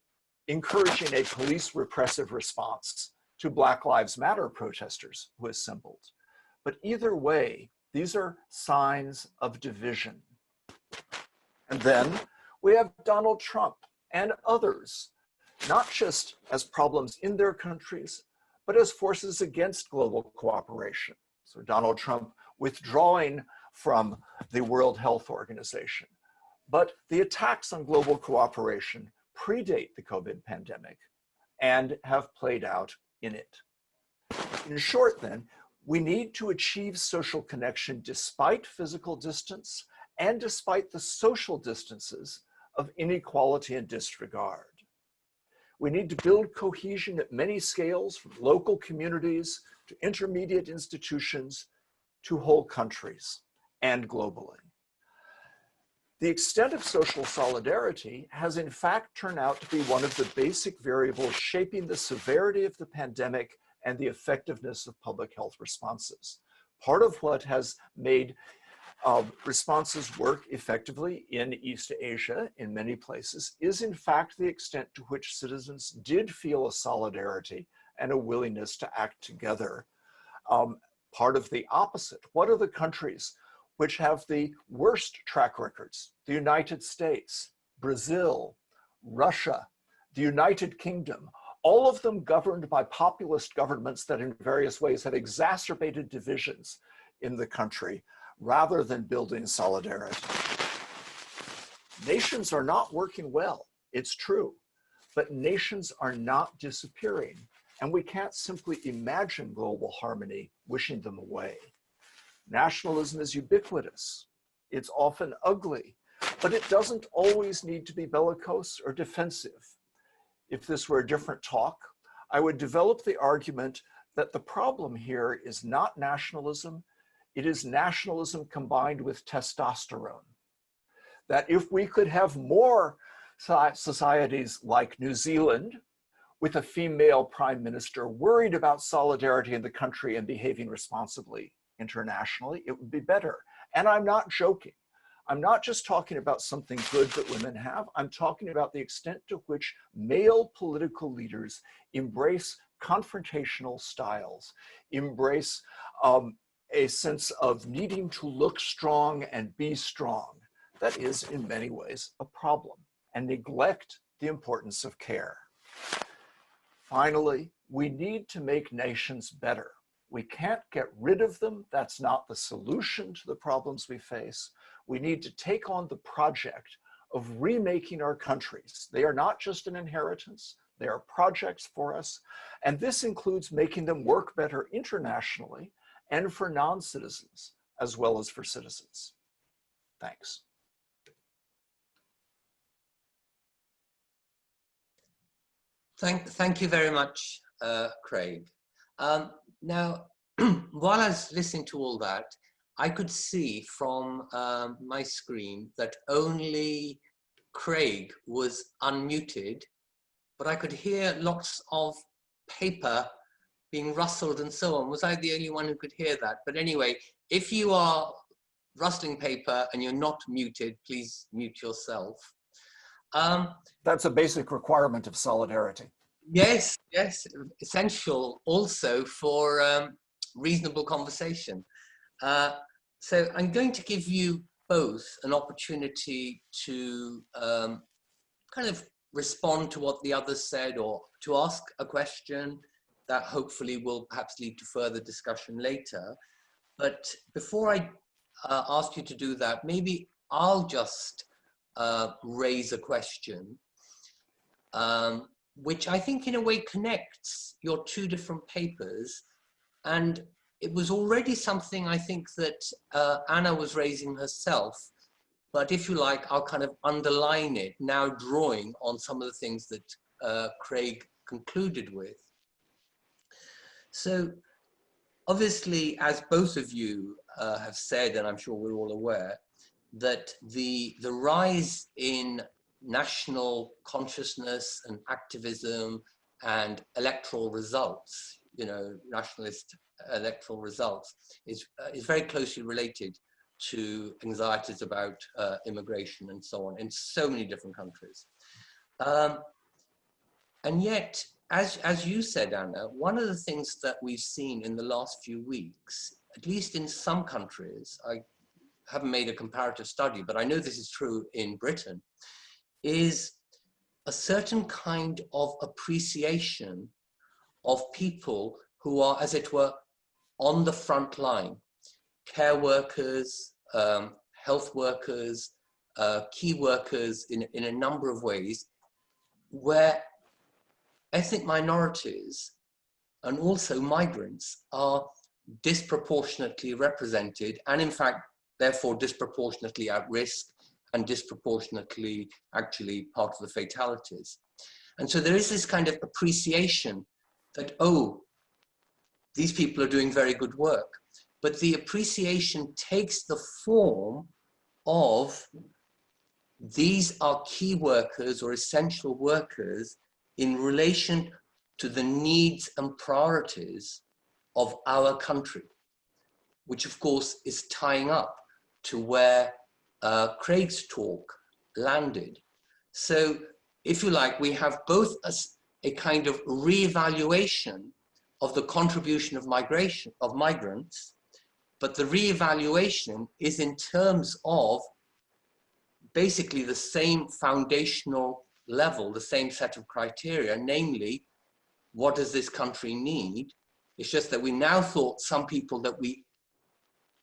encouraging a police repressive response to Black Lives Matter protesters who assembled. But either way, these are signs of division. And then we have Donald Trump and others, not just as problems in their countries, but as forces against global cooperation. So Donald Trump withdrawing from the World Health Organization. But the attacks on global cooperation predate the COVID pandemic and have played out in it. In short, then, we need to achieve social connection despite physical distance and despite the social distances of inequality and disregard. We need to build cohesion at many scales, from local communities to intermediate institutions to whole countries and globally. The extent of social solidarity has in fact turned out to be one of the basic variables shaping the severity of the pandemic and the effectiveness of public health responses. Part of what has made responses work effectively in East Asia, in many places, is in fact the extent to which citizens did feel a solidarity and a willingness to act together. Part of the opposite. What are the countries which have the worst track records? The United States, Brazil, Russia, the United Kingdom, all of them governed by populist governments that in various ways have exacerbated divisions in the country rather than building solidarity. Nations are not working well, it's true, but nations are not disappearing, and we can't simply imagine global harmony wishing them away. Nationalism is ubiquitous. It's often ugly, but it doesn't always need to be bellicose or defensive. If this were a different talk, I would develop the argument that the problem here is not nationalism, it is nationalism combined with testosterone. That if we could have more societies like New Zealand, with a female prime minister worried about solidarity in the country and behaving responsibly internationally, it would be better. And I'm not joking. I'm not just talking about something good that women have. I'm talking about the extent to which male political leaders embrace confrontational styles, embrace a sense of needing to look strong and be strong. That is, in many ways, a problem, and neglect the importance of care. Finally, we need to make nations better. We can't get rid of them. That's not the solution to the problems we face. We need to take on the project of remaking our countries. They are not just an inheritance, they are projects for us. And this includes making them work better internationally and for non-citizens, as well as for citizens. Thanks. Thank you very much, Craig. Now, while I was listening to all that, I could see from my screen that only Craig was unmuted, but I could hear lots of paper being rustled and so on. Was I the only one who could hear that? But anyway, if you are rustling paper and you're not muted, please mute yourself. That's a basic requirement of solidarity. Yes, yes, essential also for reasonable conversation. So I'm going to give you both an opportunity to kind of respond to what the others said, or to ask a question that hopefully will perhaps lead to further discussion later. But before I ask you to do that, maybe I'll just raise a question, which I think in a way connects your two different papers. And it was already something I think that Anna was raising herself, but if you like, I'll kind of underline it, now drawing on some of the things that Craig concluded with. So obviously, as both of you have said, and I'm sure we're all aware, that the rise in national consciousness and activism and electoral results, you know, nationalist electoral results, is very closely related to anxieties about immigration and so on in so many different countries. And yet, as you said, Anna, one of the things that we've seen in the last few weeks, at least in some countries, I haven't made a comparative study, but I know this is true in Britain, is a certain kind of appreciation of people who are, as it were, on the front line. Care workers, health workers, key workers in a number of ways, where ethnic minorities and also migrants are disproportionately represented, and in fact, therefore disproportionately at risk and disproportionately actually part of the fatalities. And so there is this kind of appreciation that, oh, these people are doing very good work. But the appreciation takes the form of these are key workers or essential workers in relation to the needs and priorities of our country, which of course is tying up to where Craig's talk landed. So if you like, we have both a kind of reevaluation of the contribution of migration, of migrants, but the reevaluation is in terms of basically the same foundational level, the same set of criteria, namely, what does this country need? It's just that we now thought some people that we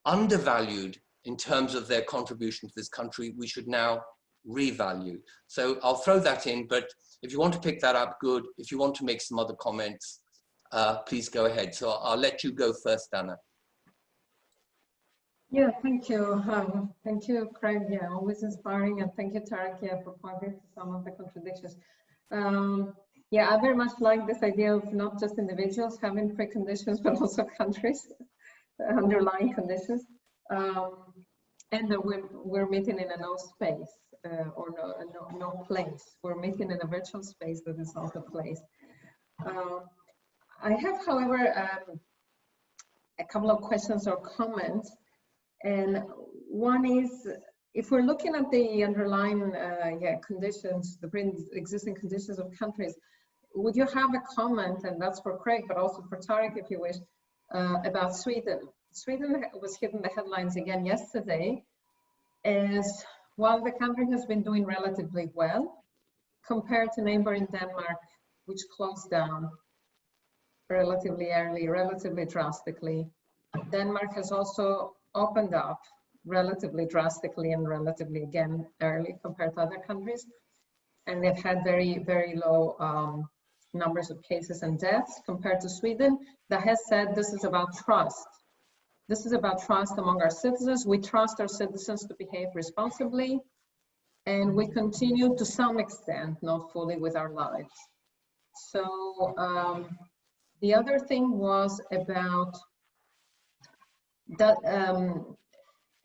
undervalued in terms of their contribution to this country, we should now revalue. So I'll throw that in, but if you want to pick that up, good. If you want to make some other comments, please go ahead. So I'll let you go first, Anna. Yeah, thank you. Thank you, Craig. Yeah, always inspiring. And thank you, Tariq, yeah, for pointing to some of the contradictions. Yeah, I very much like this idea of not just individuals having preconditions, but also countries, underlying conditions. And that we're meeting in a no space or no place. We're meeting in a virtual space that is not a place. I have, however, a couple of questions or comments. And one is, if we're looking at the underlying conditions, the pre-existing conditions of countries, would you have a comment, and that's for Craig, but also for Tariq, if you wish, about Sweden? Sweden was hitting the headlines again yesterday, as while the country has been doing relatively well, compared to neighboring Denmark, which closed down relatively early, relatively drastically. Denmark has also opened up relatively drastically and relatively again early compared to other countries, and they've had very, very low numbers of cases and deaths compared to Sweden. That has said, this is about trust. This is about trust among our citizens. We trust our citizens to behave responsibly, and we continue to some extent, not fully, with our lives. So the other thing was about that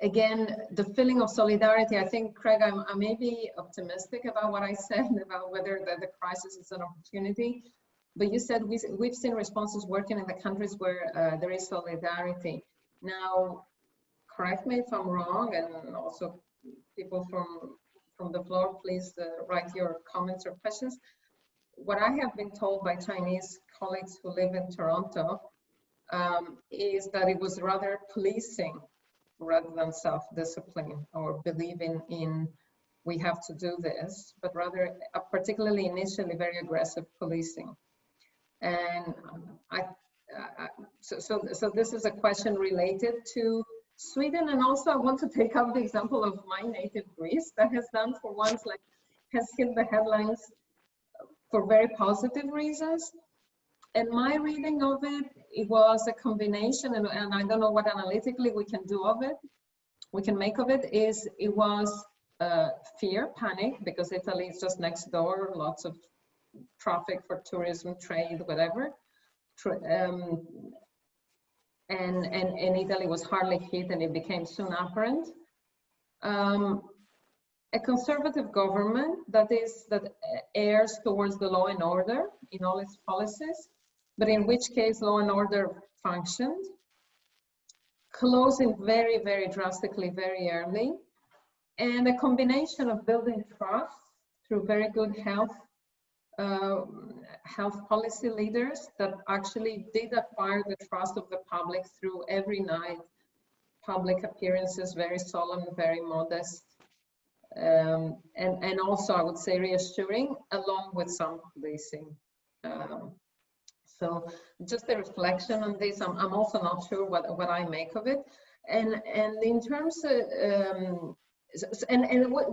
again, the feeling of solidarity, I think, Craig, I may be optimistic about what I said about whether the crisis is an opportunity, but you said we've seen responses working in the countries where there is solidarity. Now, correct me if I'm wrong, and also people from the floor, please write your comments or questions. What I have been told by Chinese colleagues who live in Toronto is that it was rather policing rather than self-discipline or believing in we have to do this, but rather particularly initially very aggressive policing. And so this is a question related to Sweden, and also I want to take up the example of my native Greece that has done for once, like, has hit the headlines for very positive reasons. And my reading of it, it was a combination, and I don't know what analytically we can do of it, we can make of it, is it was fear, panic, because Italy is just next door, lots of traffic for tourism, trade, whatever. And Italy was hardly hit, and it became soon apparent. A conservative government that errs towards the law and order in all its policies, but in which case law and order functioned, closing very, very drastically, very early, and a combination of building trust through very good health policy leaders that actually did acquire the trust of the public through every night public appearances, very solemn, very modest, and also I would say reassuring, along with some policing. So just a reflection on this. I'm also not sure what I make of it, and in terms of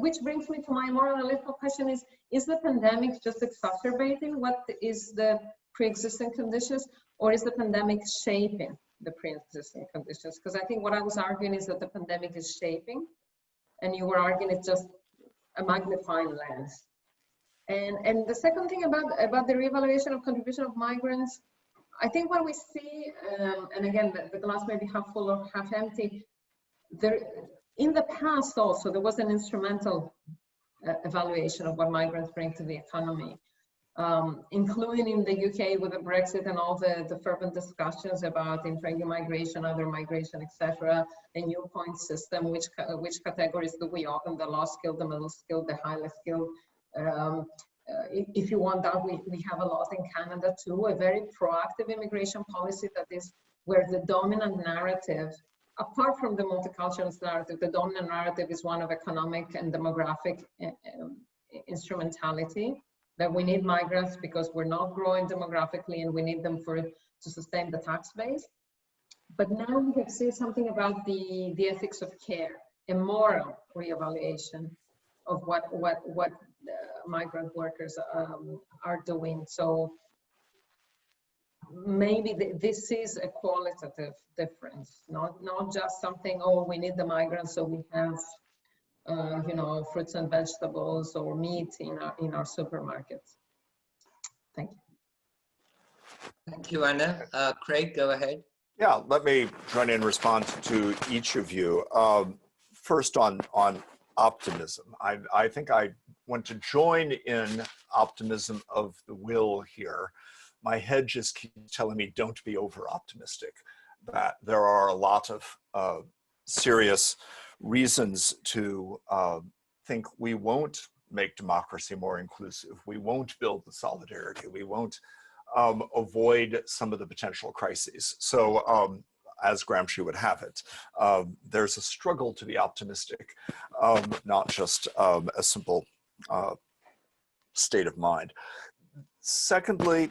which brings me to my more analytical question: is the pandemic just exacerbating what is the pre-existing conditions, or is the pandemic shaping the pre-existing conditions? Because I think what I was arguing is that the pandemic is shaping, and you were arguing it's just a magnifying lens. And the second thing about the reevaluation of contribution of migrants, I think what we see, and again, the glass may be half full or half empty, in the past also, there was an instrumental evaluation of what migrants bring to the economy, including in the UK with the Brexit and all the fervent discussions about intra-EU migration, other migration, etc., a new point system, which categories do we open, the low skilled, the middle skilled, the highly skilled. If you want that, we have a lot in Canada too, a very proactive immigration policy that is where the dominant narrative, apart from the multiculturalist narrative, the dominant narrative is one of economic and demographic instrumentality, that we need migrants because we're not growing demographically and we need them to sustain the tax base. But now we have seen something about the ethics of care, a moral reevaluation of what migrant workers are doing. So maybe this is a qualitative difference, not just something, oh, we need the migrants so we have fruits and vegetables or meat in our supermarkets. Thank you. Thank you, Anna. Craig, go ahead. Yeah, let me try and respond to each of you. First on optimism. I think I want to join in optimism of the will here. My head just keeps telling me don't be over optimistic, that there are a lot of serious reasons to think we won't make democracy more inclusive, we won't build the solidarity, we won't avoid some of the potential crises. So as Gramsci would have it, there's a struggle to be optimistic, not just a simple state of mind. Secondly,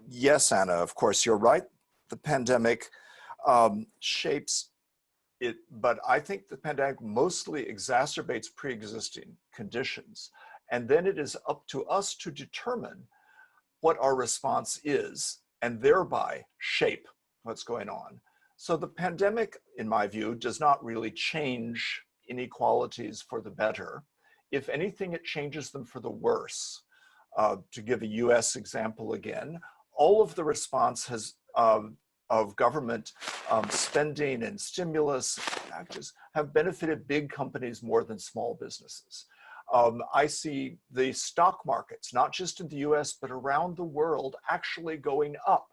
yes, Anna, of course, you're right. The pandemic shapes it, but I think the pandemic mostly exacerbates pre-existing conditions. And then it is up to us to determine what our response is and thereby shape what's going on. So the pandemic, in my view, does not really change inequalities for the better. If anything, it changes them for the worse. To give a US example again, all of the response has of government spending and stimulus packages have benefited big companies more than small businesses. I see the stock markets, not just in the US, but around the world, actually going up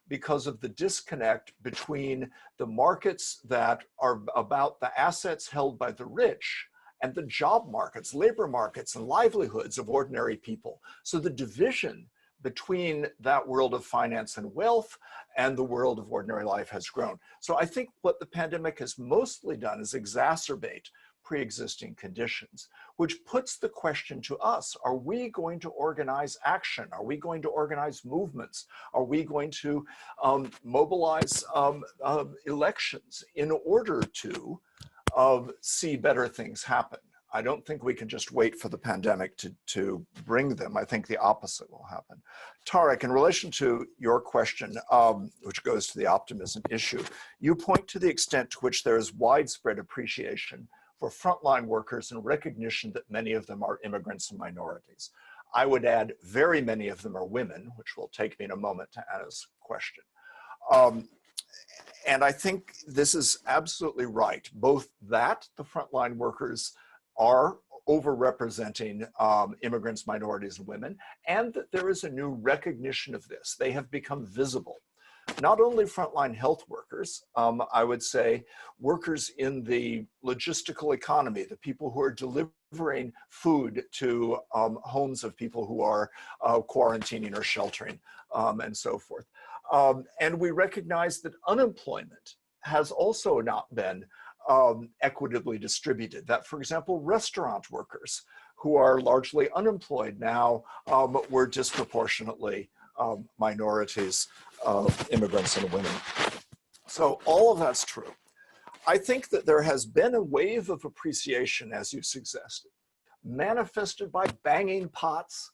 because of the disconnect between the markets that are about the assets held by the rich and the job markets, labor markets, and livelihoods of ordinary people. So the division between that world of finance and wealth and the world of ordinary life has grown. So I think what the pandemic has mostly done is exacerbate pre-existing conditions, which puts the question to us: are we going to organize action? Are we going to organize movements? Are we going to mobilize elections in order to see better things happen? I don't think we can just wait for the pandemic to bring them. I think the opposite will happen. Tariq, in relation to your question, which goes to the optimism issue, you point to the extent to which there is widespread appreciation for frontline workers and recognition that many of them are immigrants and minorities. I would add very many of them are women, which will take me in a moment to Anna's question. And I think this is absolutely right. Both that the frontline workers are overrepresenting immigrants, minorities, and women, and that there is a new recognition of this. They have become visible. Not only frontline health workers, I would say workers in the logistical economy, the people who are delivering food to homes of people who are quarantining or sheltering, and so forth. And we recognize that unemployment has also not been equitably distributed. That, for example, restaurant workers who are largely unemployed now were disproportionately minorities, immigrants, and women. So all of that's true. I think that there has been a wave of appreciation, as you suggested, manifested by banging pots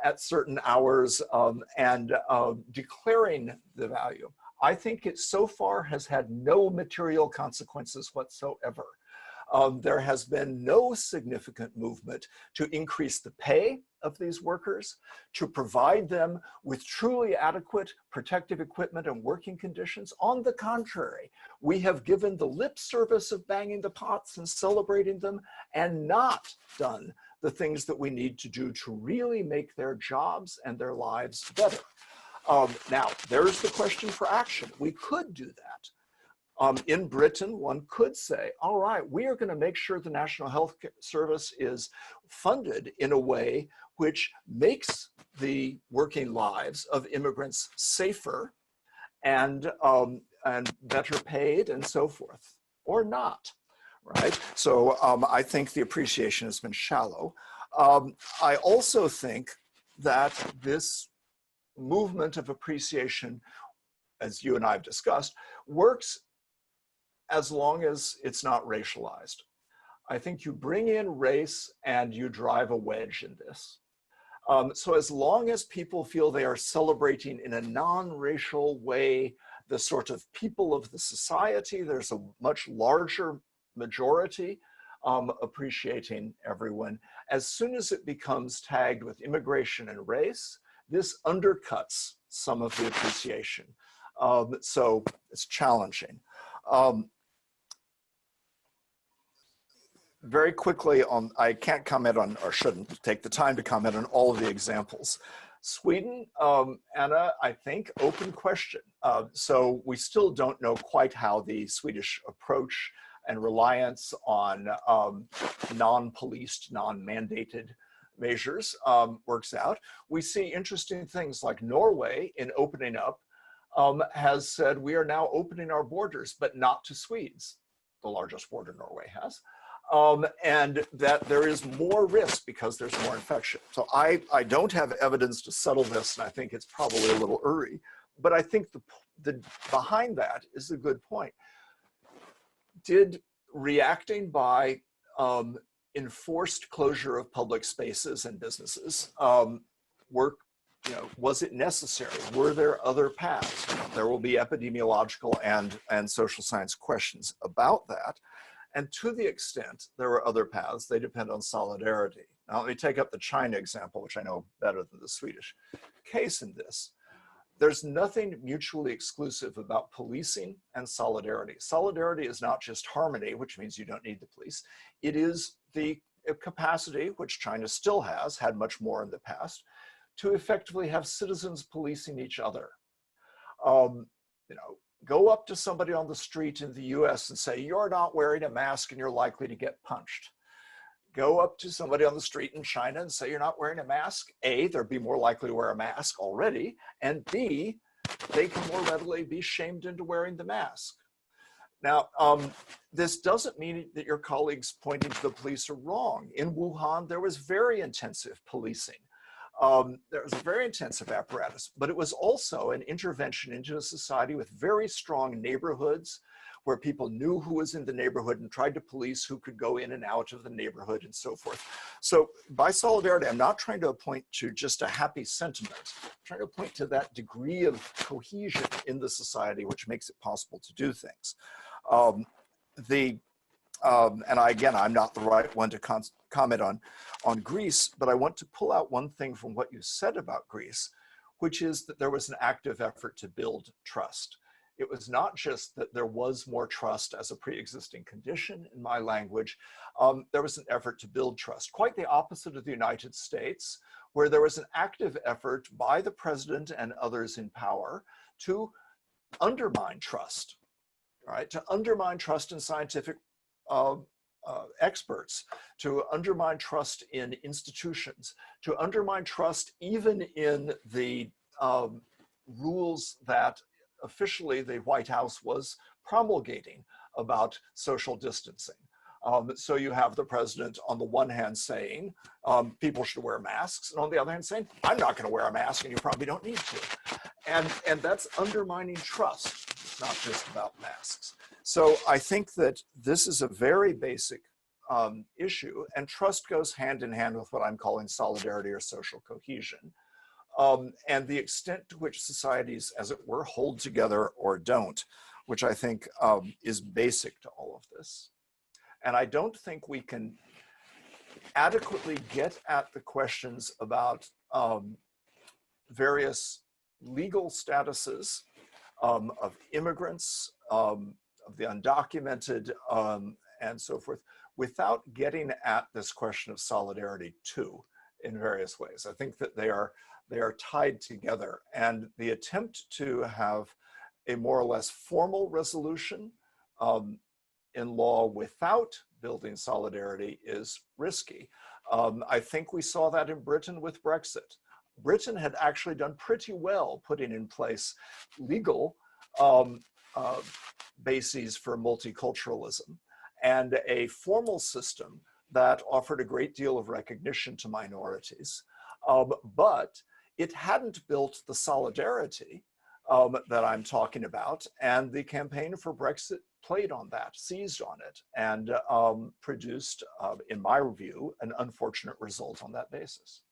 at certain hours and declaring the value. I think it so far has had no material consequences whatsoever. There has been no significant movement to increase the pay of these workers, to provide them with truly adequate protective equipment and working conditions. On the contrary, we have given the lip service of banging the pots and celebrating them, and not done the things that we need to do to really make their jobs and their lives better. Now, there's the question for action. We could do that. In Britain, one could say, all right, we are going to make sure the National Health Service is funded in a way which makes the working lives of immigrants safer and better paid and so forth, or not, right? So I think the appreciation has been shallow. I also think that this movement of appreciation, as you and I have discussed, works as long as it's not racialized. I think you bring in race and you drive a wedge in this. So as long as people feel they are celebrating in a non-racial way the sort of people of the society, there's a much larger majority appreciating everyone. As soon as it becomes tagged with immigration and race, this undercuts some of the appreciation. So it's challenging. Very quickly on, I can't comment on, or shouldn't take the time to comment on all of the examples. Sweden, Anna, I think, open question. So we still don't know quite how the Swedish approach and reliance on non-policed, non-mandated measures works out. We see interesting things like Norway, in opening up, has said we are now opening our borders, but not to Swedes, the largest border Norway has. And that there is more risk because there's more infection. So I don't have evidence to settle this, and I think it's probably a little early, but I think the behind that is a good point. Did reacting by enforced closure of public spaces and businesses work? Was it necessary? Were there other paths? There will be epidemiological and social science questions about that. And to the extent there are other paths, they depend on solidarity. Now let me take up the China example, which I know better than the Swedish case in this. there's nothing mutually exclusive about policing and solidarity. Solidarity is not just harmony, which means you don't need the police. It is the capacity, which China still has, had much more in the past, to effectively have citizens policing each other. Go up to somebody on the street in the US and say, you're not wearing a mask and you're likely to get punched. Go up to somebody on the street in China and say, you're not wearing a mask. A, they'd be more likely to wear a mask already. And B, they can more readily be shamed into wearing the mask. Now, this doesn't mean that your colleagues pointing to the police are wrong. In Wuhan, there was very intensive policing. There was a very intensive apparatus, but it was also an intervention into a society with very strong neighborhoods where people knew who was in the neighborhood and tried to police who could go in and out of the neighborhood and so forth. So by solidarity, I'm not trying to point to just a happy sentiment. I'm trying to point to that degree of cohesion in the society which makes it possible to do things. Again, I'm not the right one to comment on Greece, but I want to pull out one thing from what you said about Greece, which is that there was an active effort to build trust. It was not just that there was more trust as a pre-existing condition in my language, there was an effort to build trust. Quite the opposite of the United States, where there was an active effort by the president and others in power to undermine trust, right? To undermine trust in scientific experts, to undermine trust in institutions, to undermine trust even in the rules that officially the White House was promulgating about social distancing. So you have the president on the one hand saying people should wear masks, and on the other hand saying, I'm not going to wear a mask and you probably don't need to. And that's undermining trust. It's not just about masks. So I think that this is a very basic issue, and trust goes hand in hand with what I'm calling solidarity or social cohesion. And the extent to which societies, as it were, hold together or don't, which I think is basic to all of this. And I don't think we can adequately get at the questions about various legal statuses of immigrants, of the undocumented, and so forth, without getting at this question of solidarity too, in various ways. I think that they are tied together, and the attempt to have a more or less formal resolution in law without building solidarity is risky. I think we saw that in Britain with Brexit. Britain had actually done pretty well putting in place legal bases for multiculturalism and a formal system that offered a great deal of recognition to minorities. But it hadn't built the solidarity that I'm talking about, and the campaign for Brexit played on that, seized on it, and produced, in my view, an unfortunate result on that basis.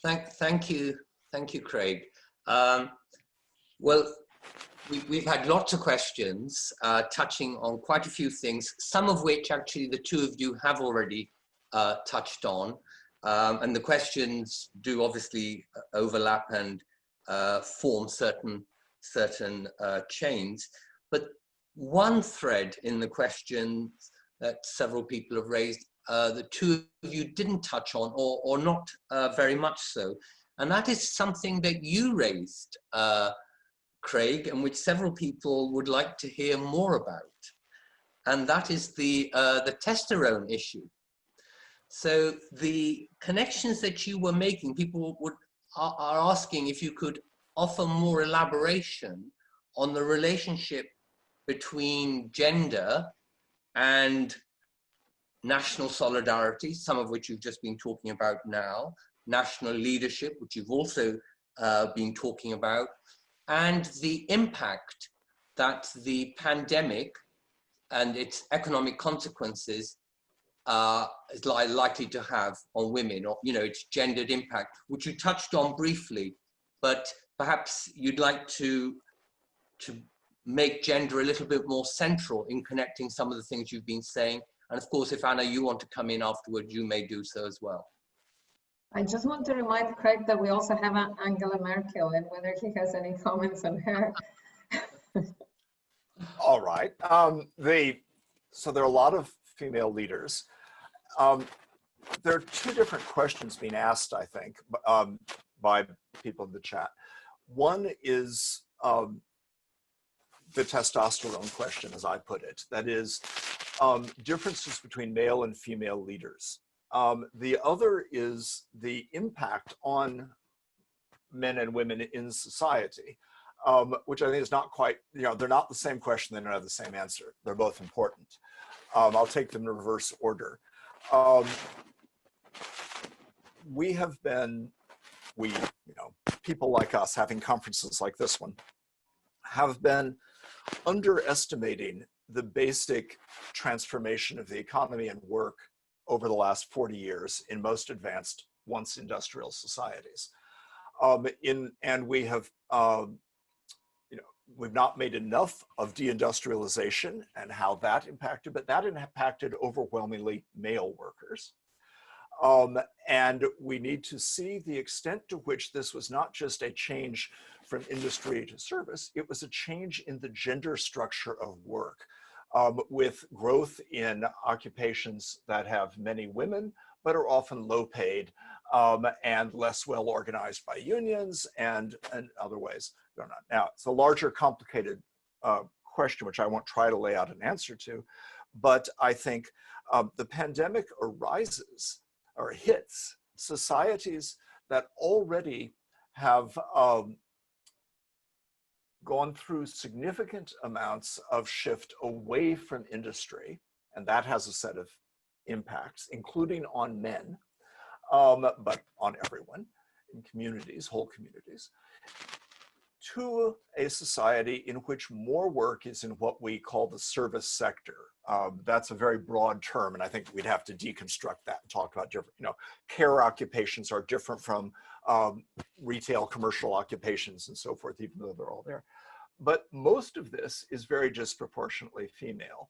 Thank you, Craig. Well, we've had lots of questions touching on quite a few things, some of which actually the two of you have already touched on. And the questions do obviously overlap and form certain chains. But one thread in the questions that several people have raised, the two of you didn't touch on, or not very much so. And that is something that you raised, Craig, and which several people would like to hear more about. And that is the testosterone issue. So the connections that you were making, people are asking if you could offer more elaboration on the relationship between gender and national solidarity, some of which you've just been talking about now, national leadership, which you've also been talking about, and the impact that the pandemic and its economic consequences is likely to have on women, or its gendered impact, which you touched on briefly, but perhaps you'd like to make gender a little bit more central in connecting some of the things you've been saying. And of course, if Anna, you want to come in afterwards, you may do so as well. I just want to remind Craig that we also have Angela Merkel and whether he has any comments on her. All right. So there are a lot of female leaders. There are two different questions being asked, I think, by people in the chat. One is the testosterone question, as I put it. That is, differences between male and female leaders. The other is the impact on men and women in society, which I think is not quite, they're not the same question, they don't have the same answer. They're both important. I'll take them in reverse order. We have been, people like us having conferences like this one, have been underestimating the basic transformation of the economy and work over the last 40 years in most advanced once industrial societies. And we have, we've not made enough of deindustrialization and how that impacted, but that impacted overwhelmingly male workers. And we need to see the extent to which this was not just a change from industry to service, it was a change in the gender structure of work, with growth in occupations that have many women, but are often low paid and less well organized by unions and other ways. Now, it's a larger, complicated question, which I won't try to lay out an answer to, but I think the pandemic arises or hits societies that already have gone through significant amounts of shift away from industry, and that has a set of impacts, including on men, but on everyone in communities, whole communities, to a society in which more work is in what we call the service sector. That's a very broad term, and I think we'd have to deconstruct that and talk about different, care occupations are different from retail, commercial occupations and so forth, even though they're all there. But most of this is very disproportionately female.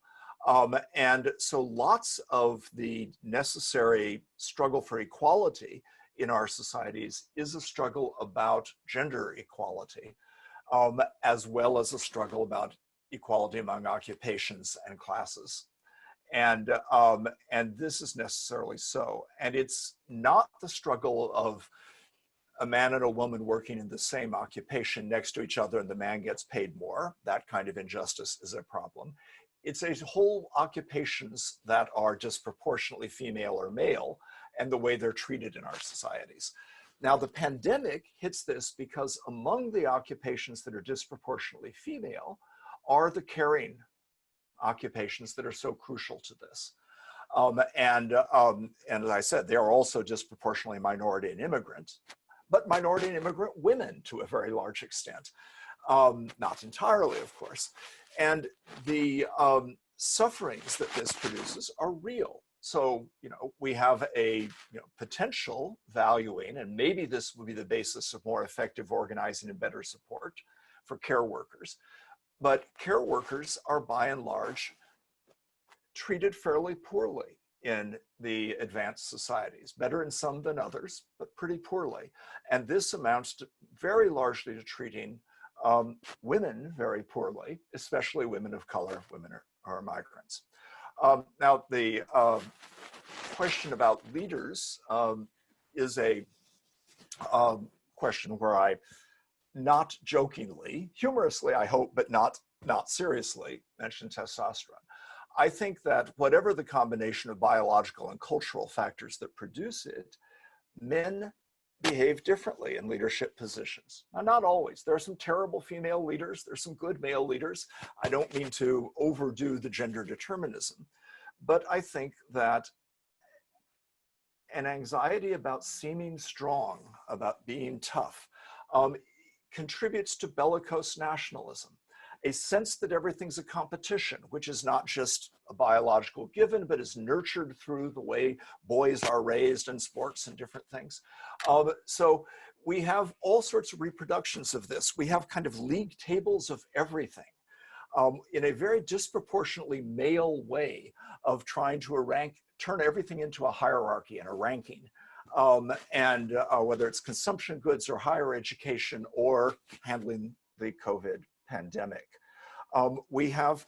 And so lots of the necessary struggle for equality in our societies is a struggle about gender equality, as well as a struggle about equality among occupations and classes. And this is necessarily so. And it's not the struggle of a man and a woman working in the same occupation next to each other and the man gets paid more. That kind of injustice is a problem. It's a whole occupations that are disproportionately female or male and the way they're treated in our societies. Now, the pandemic hits this because among the occupations that are disproportionately female are the caring occupations that are so crucial to this. And as I said, they are also disproportionately minority and immigrant, but minority and immigrant women to a very large extent. Not entirely, of course. And the sufferings that this produces are real. So, we have a potential valuing, and maybe this will be the basis of more effective organizing and better support for care workers. But care workers are by and large treated fairly poorly in the advanced societies, better in some than others, but pretty poorly. And this amounts to very largely to treating women very poorly, especially women of color, women are migrants. Now, the question about leaders is a question where I, not jokingly, humorously, I hope, but not seriously, mentioned testosterone. I think that whatever the combination of biological and cultural factors that produce it, men behave differently in leadership positions. Now, not always. There are some terrible female leaders. There's some good male leaders. I don't mean to overdo the gender determinism, but I think that an anxiety about seeming strong, about being tough, contributes to bellicose nationalism. A sense that everything's a competition, which is not just a biological given, but is nurtured through the way boys are raised in sports and different things. So we have all sorts of reproductions of this. We have kind of league tables of everything in a very disproportionately male way of trying to turn everything into a hierarchy and a ranking. and whether it's consumption goods or higher education or handling the COVID pandemic. We have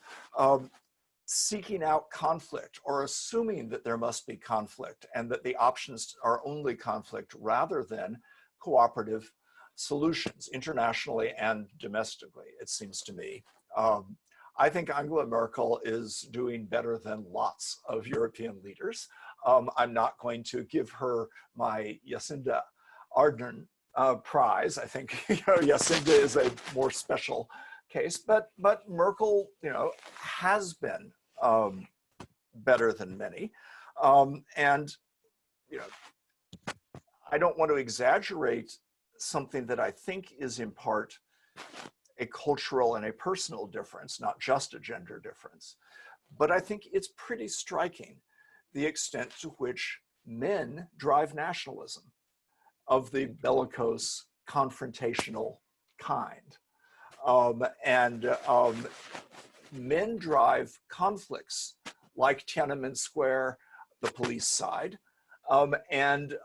seeking out conflict or assuming that there must be conflict and that the options are only conflict rather than cooperative solutions internationally and domestically, it seems to me. I think Angela Merkel is doing better than lots of European leaders. I'm not going to give her my Jacinda Ardern prize. I think Jacinda is a more special case, but Merkel, has been better than many, and I don't want to exaggerate something that I think is in part a cultural and a personal difference, not just a gender difference, but I think it's pretty striking the extent to which men drive nationalism of the bellicose, confrontational kind. Men drive conflicts like Tiananmen Square, the police side, and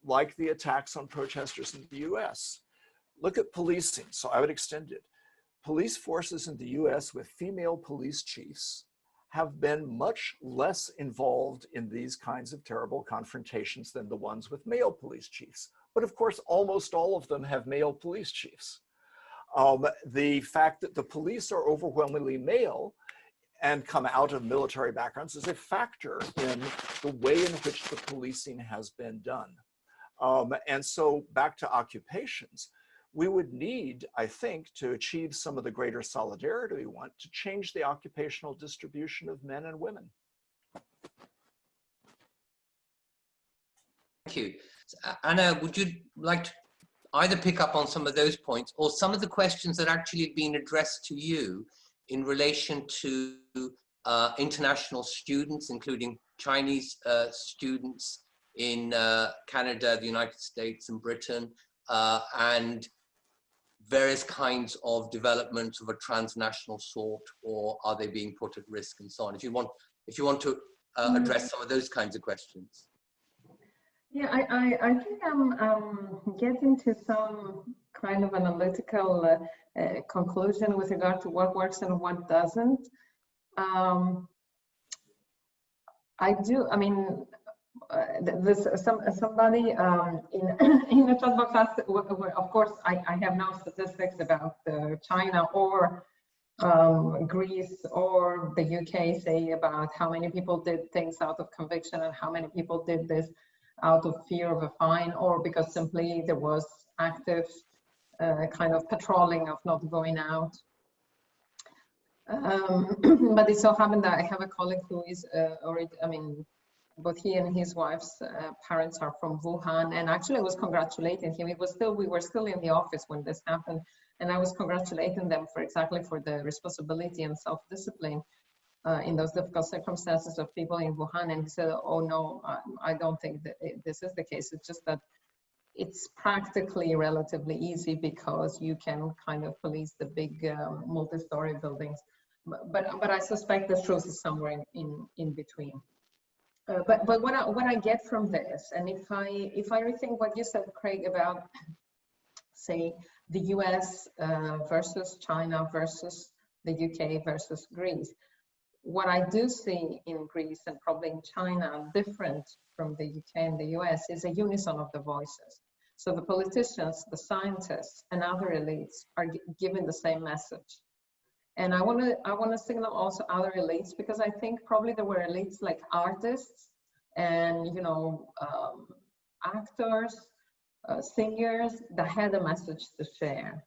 like the attacks on protesters in the US. Look at policing, so I would extend it. Police forces in the US with female police chiefs have been much less involved in these kinds of terrible confrontations than the ones with male police chiefs. But of course, almost all of them have male police chiefs. The fact that the police are overwhelmingly male and come out of military backgrounds is a factor in the way in which the policing has been done. And so back to occupations, we would need, I think, to achieve some of the greater solidarity we want, to change the occupational distribution of men and women. Thank you. Anna, would you like to either pick up on some of those points or some of the questions that actually have been addressed to you in relation to international students, including Chinese students in Canada, the United States and Britain, and various kinds of developments of a transnational sort, or are they being put at risk and so on? If you want to address some of those kinds of questions. Yeah, I think I'm getting to some kind of analytical conclusion with regard to what works and what doesn't. Somebody in the chat box asked, of course, I have no statistics about China or Greece or the UK, say, about how many people did things out of conviction and how many people did this out of fear of a fine, or because simply there was active kind of patrolling of not going out. But it so happened that I have a colleague who is both he and his wife's parents are from Wuhan, and actually I was congratulating him. We were still in the office when this happened, and I was congratulating them for the responsibility and self-discipline in those difficult circumstances of people in Wuhan. And he said, "Oh no, I don't think that this is the case. It's just that it's practically relatively easy because you can kind of police the big multi-story buildings. But I suspect the truth is somewhere in between." But what I get from this, and if I rethink what you said, Craig, about, say, the US versus China versus the UK versus Greece, what I do see in Greece and probably in China, different from the UK and the US, is a unison of the voices. So the politicians, the scientists, and other elites are giving the same message. And I want to signal also other elites, because I think probably there were elites like artists and actors, singers that had a message to share.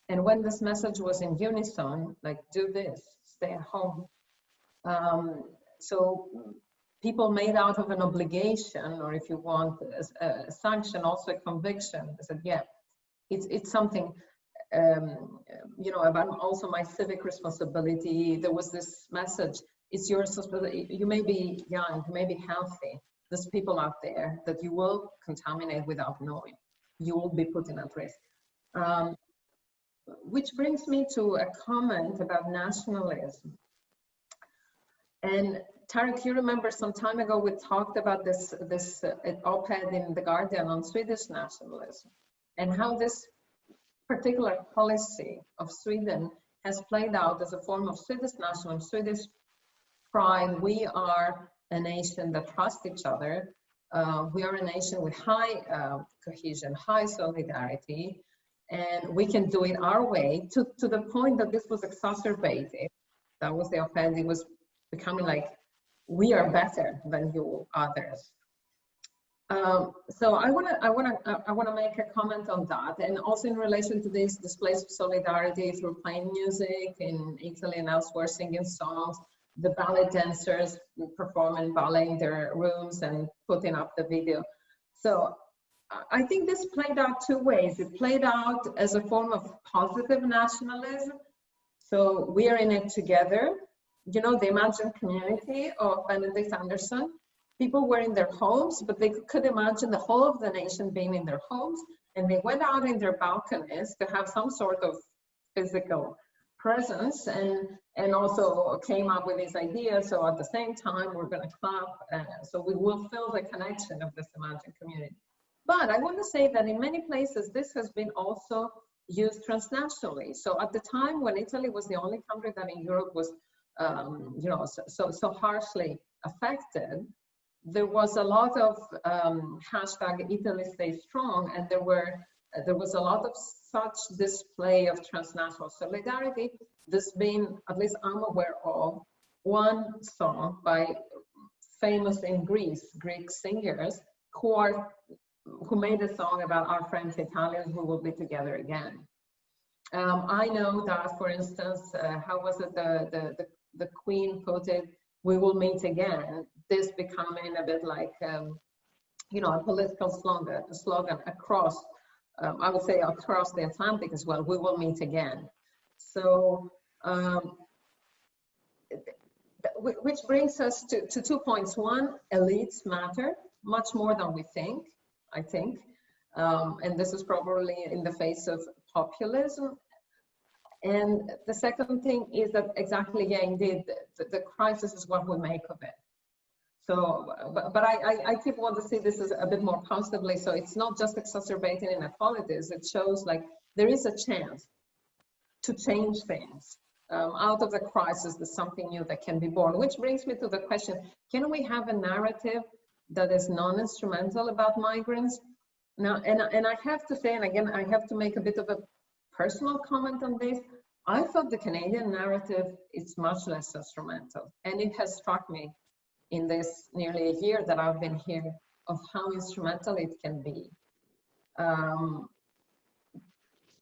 And when this message was in unison, like do this, stay at home. So people made out of an obligation, or if you want a sanction, also a conviction. I said, yeah, it's something. About also my civic responsibility. There was this message: it's your responsibility. You may be young, you may be healthy. There's people out there that you will contaminate without knowing. You will be put in at risk. Which brings me to a comment about nationalism. And Tariq, you remember some time ago we talked about this op-ed in The Guardian on Swedish nationalism and how this particular policy of Sweden has played out as a form of Swedish nationalism, Swedish pride. We are a nation that trusts each other. We are a nation with high cohesion, high solidarity, and we can do it our way to the point that this was exacerbated. That was the op-ed. It was becoming like, we are better than you others. So I wanna make a comment on that, and also in relation to these displays of solidarity through playing music in Italy and elsewhere, singing songs, the ballet dancers performing ballet in their rooms and putting up the video. So I think this played out two ways. It played out as a form of positive nationalism. So we are in it together. You know, the imagined community of Benedict Anderson. People were in their homes, but they could imagine the whole of the nation being in their homes, and they went out in their balconies to have some sort of physical presence, and also came up with this idea. So at the same time, we're going to clap, so we will feel the connection of this imagined community. But I want to say that in many places, this has been also used transnationally. So at the time when Italy was the only country that in Europe was, you know, so harshly affected, there was a lot of hashtag Italy Stay Strong, and there was a lot of such display of transnational solidarity. This being, at least I'm aware of, one song by famous in Greece, Greek singers who made a song about our friends Italians who will be together again. I know that, for instance, how was it the Queen quoted, "We will meet again," this becoming a bit like, you know, a political slogan across, I would say across the Atlantic as well, "We will meet again." So, which brings us to 2 points. One, elites matter much more than we think, I think. And this is probably in the face of populism. And the second thing is that exactly, yeah, indeed, the crisis is what we make of it. So, but I keep want to see this as a bit more positively. So it's not just exacerbating inequalities. It shows like there is a chance to change things. Out of the crisis, there's something new that can be born, which brings me to the question, can we have a narrative that is non-instrumental about migrants? Now, and I have to say, and again, I have to make a bit of a personal comment on this. I thought the Canadian narrative is much less instrumental, and it has struck me in this nearly a year that I've been here of how instrumental it can be.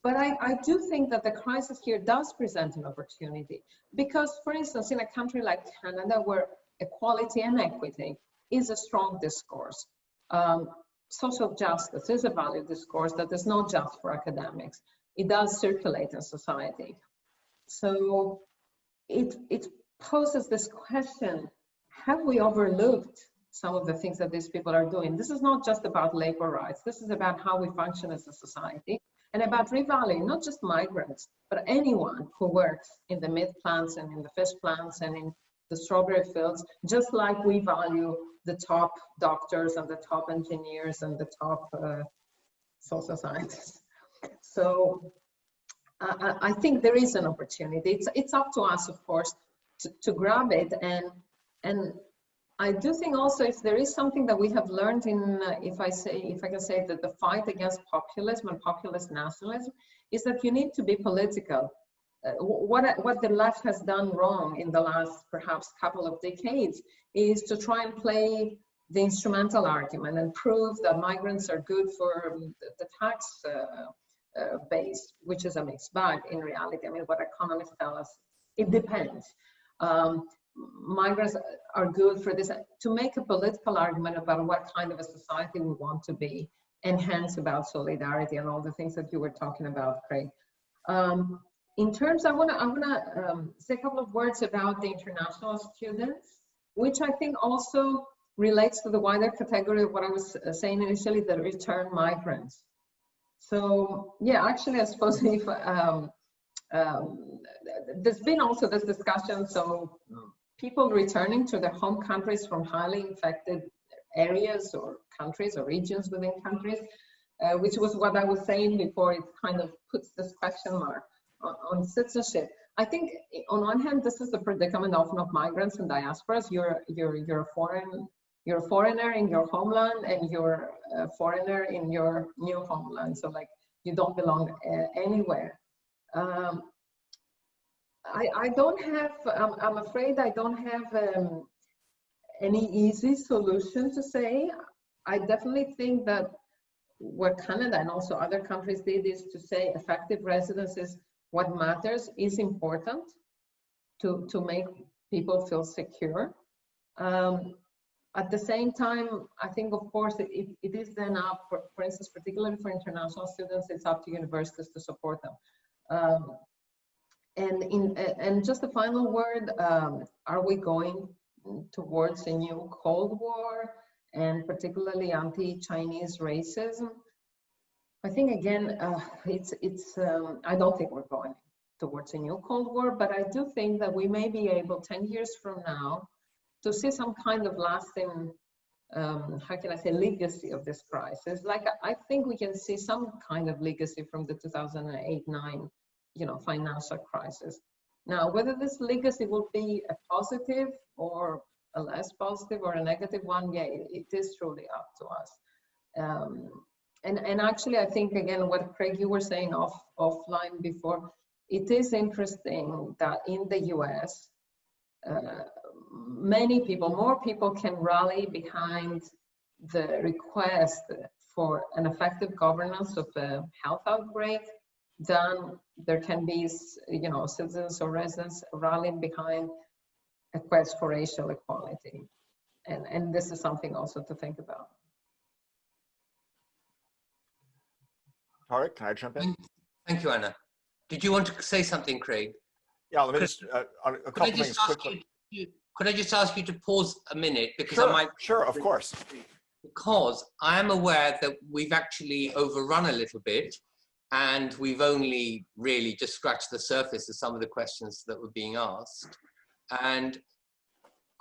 But I do think that the crisis here does present an opportunity because, for instance, in a country like Canada, where equality and equity is a strong discourse, social justice is a valid discourse that is not just for academics. It does circulate in society. So it poses this question, have we overlooked some of the things that these people are doing? This is not just about labor rights. This is about how we function as a society and about revaluing not just migrants, but anyone who works in the meat plants and in the fish plants and in the strawberry fields, just like we value the top doctors and the top engineers and the top social scientists. So I think there is an opportunity. It's up to us, of course, to grab it. And I do think also if there is something that we have learned in, if I can say that the fight against populism and populist nationalism is that you need to be political. What the left has done wrong in the last perhaps couple of decades is to try and play the instrumental argument and prove that migrants are good for the tax base, which is a mixed bag in reality. I mean, what economists tell us, it depends. Migrants are good for this, to make a political argument about what kind of a society we want to be, and hence about solidarity and all the things that you were talking about, Craig. In terms, I wanna say a couple of words about the international students, which I think also relates to the wider category of what I was saying initially, the return migrants. So yeah, actually, I suppose if there's been also this discussion, so people returning to their home countries from highly infected areas or countries or regions within countries, which was what I was saying before. It kind of puts this question mark on citizenship. I think on one hand, this is the predicament often of migrants and diasporas. You're a foreigner in your homeland, and you're a foreigner in your new homeland. So like you don't belong anywhere. I don't have, I'm afraid I don't have any easy solution to say. I definitely think that what Canada and also other countries did is to say effective residence is what matters, is important to make people feel secure. At the same time, I think, of course, it is then up, for instance, particularly for international students, it's up to universities to support them. And just a final word, are we going towards a new Cold War, and particularly anti-Chinese racism? I think, again, I don't think we're going towards a new Cold War, but I do think that we may be able 10 years from now to see some kind of lasting, how can I say, legacy of this crisis. Like, I think we can see some kind of legacy from the 2008-9, financial crisis. Now, whether this legacy will be a positive or a less positive or a negative one, yeah, it is truly up to us. And actually, I think, again, what Craig, you were saying offline before, it is interesting that in the US, more people can rally behind the request for an effective governance of a health outbreak than there can be, citizens or residents rallying behind a quest for racial equality. And this is something also to think about. Tariq, can I jump in? Thank you, Anna. Did you want to say something, Craig? Yeah, let me just, a couple things quickly. Could I just ask you to pause a minute? Because Sure, of course. Because I am aware that we've actually overrun a little bit, and we've only really just scratched the surface of some of the questions that were being asked. And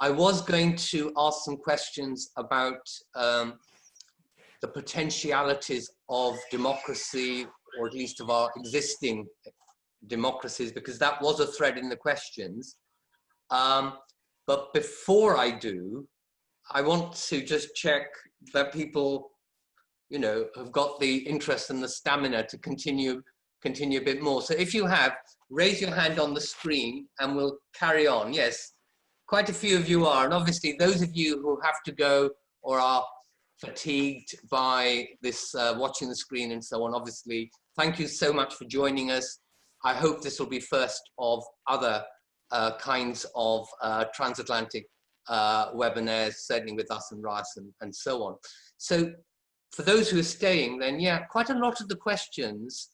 I was going to ask some questions about the potentialities of democracy, or at least of our existing democracies, because that was a thread in the questions. But before I do, I want to just check that people, have got the interest and the stamina to continue a bit more. So if you have, raise your hand on the screen and we'll carry on. Yes, quite a few of you are. And obviously those of you who have to go or are fatigued by this watching the screen and so on, obviously, thank you so much for joining us. I hope this will be first of other kinds of transatlantic webinars, certainly with us and Ryerson and so on. So for those who are staying, then yeah, quite a lot of the questions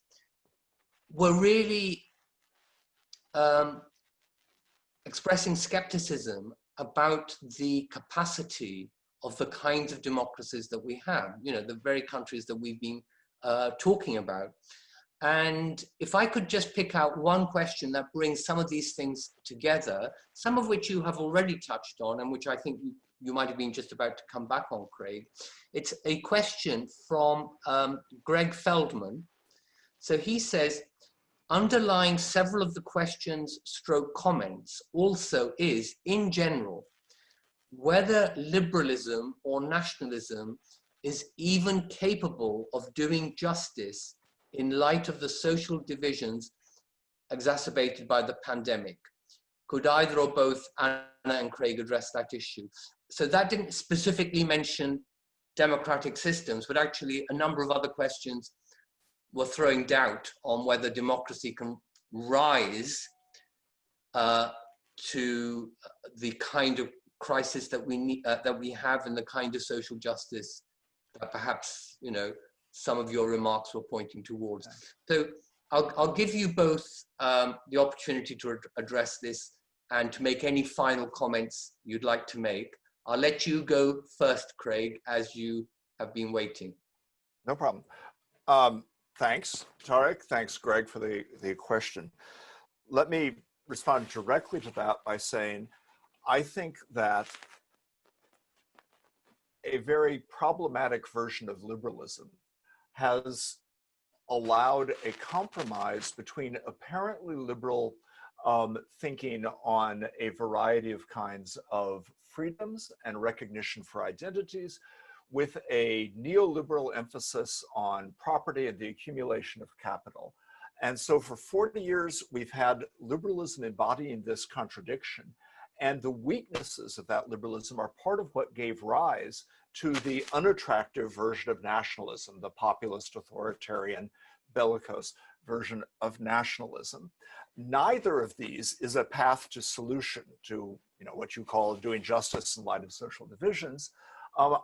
were really expressing skepticism about the capacity of the kinds of democracies that we have, the very countries that we've been talking about. And if I could just pick out one question that brings some of these things together, some of which you have already touched on and which I think you might have been just about to come back on, Craig. It's a question from Greg Feldman. So he says, underlying several of the questions stroke comments also is, in general, whether liberalism or nationalism is even capable of doing justice in light of the social divisions exacerbated by the pandemic. Could either or both Anna and Craig address that issue? So that didn't specifically mention democratic systems, but actually a number of other questions were throwing doubt on whether democracy can rise to the kind of crisis that we need, that we have, and the kind of social justice that perhaps some of your remarks were pointing towards. So I'll give you both the opportunity to address this and to make any final comments you'd like to make. I'll let you go first, Craig, as you have been waiting. No problem. Thanks, Tariq. Thanks, Greg, for the question. Let me respond directly to that by saying, I think that a very problematic version of liberalism has allowed a compromise between apparently liberal thinking on a variety of kinds of freedoms and recognition for identities with a neoliberal emphasis on property and the accumulation of capital. And so for 40 years, we've had liberalism embodying this contradiction. And the weaknesses of that liberalism are part of what gave rise to the unattractive version of nationalism, the populist, authoritarian, bellicose version of nationalism. Neither of these is a path to solution to what you call doing justice in light of social divisions.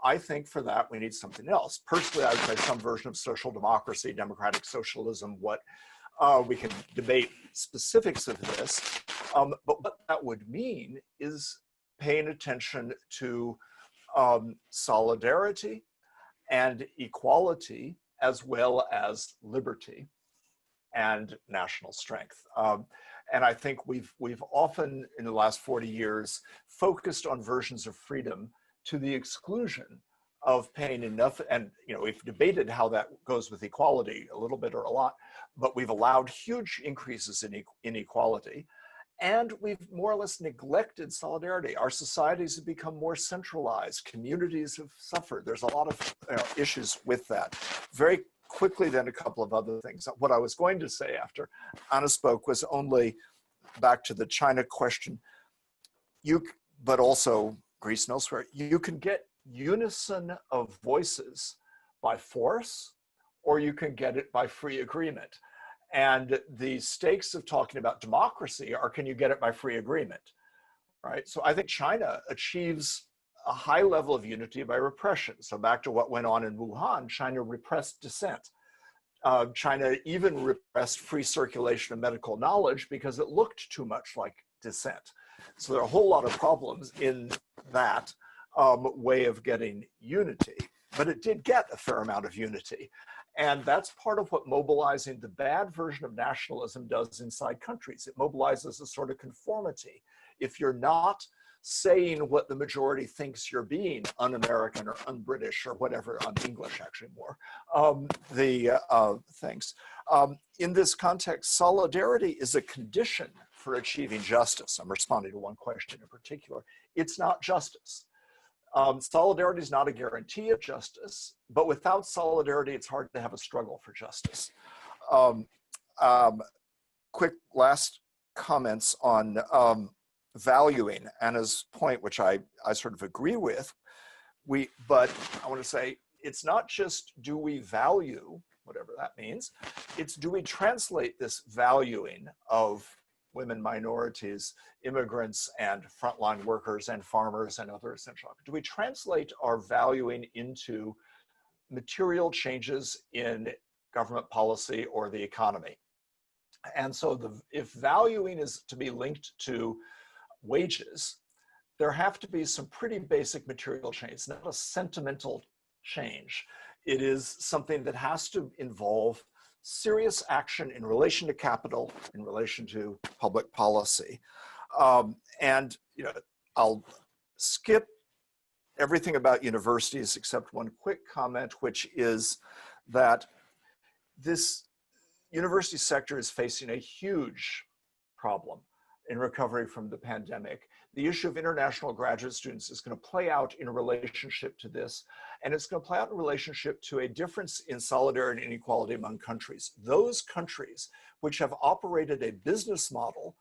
I think for that we need something else. Personally, I would say some version of social democracy, democratic socialism, what we can debate specifics of this. But what that would mean is paying attention to solidarity and equality, as well as liberty and national strength. And I think we've often, in the last 40 years, focused on versions of freedom to the exclusion of paying enough, and we've debated how that goes with equality a little bit or a lot, but we've allowed huge increases in inequality. And we've more or less neglected solidarity. Our societies have become more centralized. Communities have suffered. There's a lot of issues with that. Very quickly then, a couple of other things. What I was going to say after Anna spoke was only back to the China question, but also Greece and elsewhere, you can get unison of voices by force, or you can get it by free agreement. And the stakes of talking about democracy are, can you get it by free agreement, right? So I think China achieves a high level of unity by repression. So back to what went on in Wuhan, China repressed dissent. China even repressed free circulation of medical knowledge because it looked too much like dissent. So there are a whole lot of problems in that way of getting unity, but it did get a fair amount of unity. And that's part of what mobilizing the bad version of nationalism does inside countries. It mobilizes a sort of conformity. If you're not saying what the majority thinks you're being, un-American or un-British or whatever, un-English actually more, things. In this context, solidarity is a condition for achieving justice. I'm responding to one question in particular. It's not justice. Solidarity is not a guarantee of justice, but without solidarity, it's hard to have a struggle for justice. Quick last comments on valuing Anna's point, which I sort of agree with. But I want to say, it's not just do we value, whatever that means, it's do we translate this valuing of women, minorities, immigrants, and frontline workers and farmers and other essential. Do we translate our valuing into material changes in government policy or the economy? And so if valuing is to be linked to wages, there have to be some pretty basic material change, not a sentimental change. It is something that has to involve serious action in relation to capital, in relation to public policy. And I'll skip everything about universities except one quick comment, which is that this university sector is facing a huge problem in recovery from the pandemic. The issue of international graduate students is going to play out in relationship to this, and it's going to play out in relationship to a difference in solidarity and inequality among countries. Those countries which have operated a business model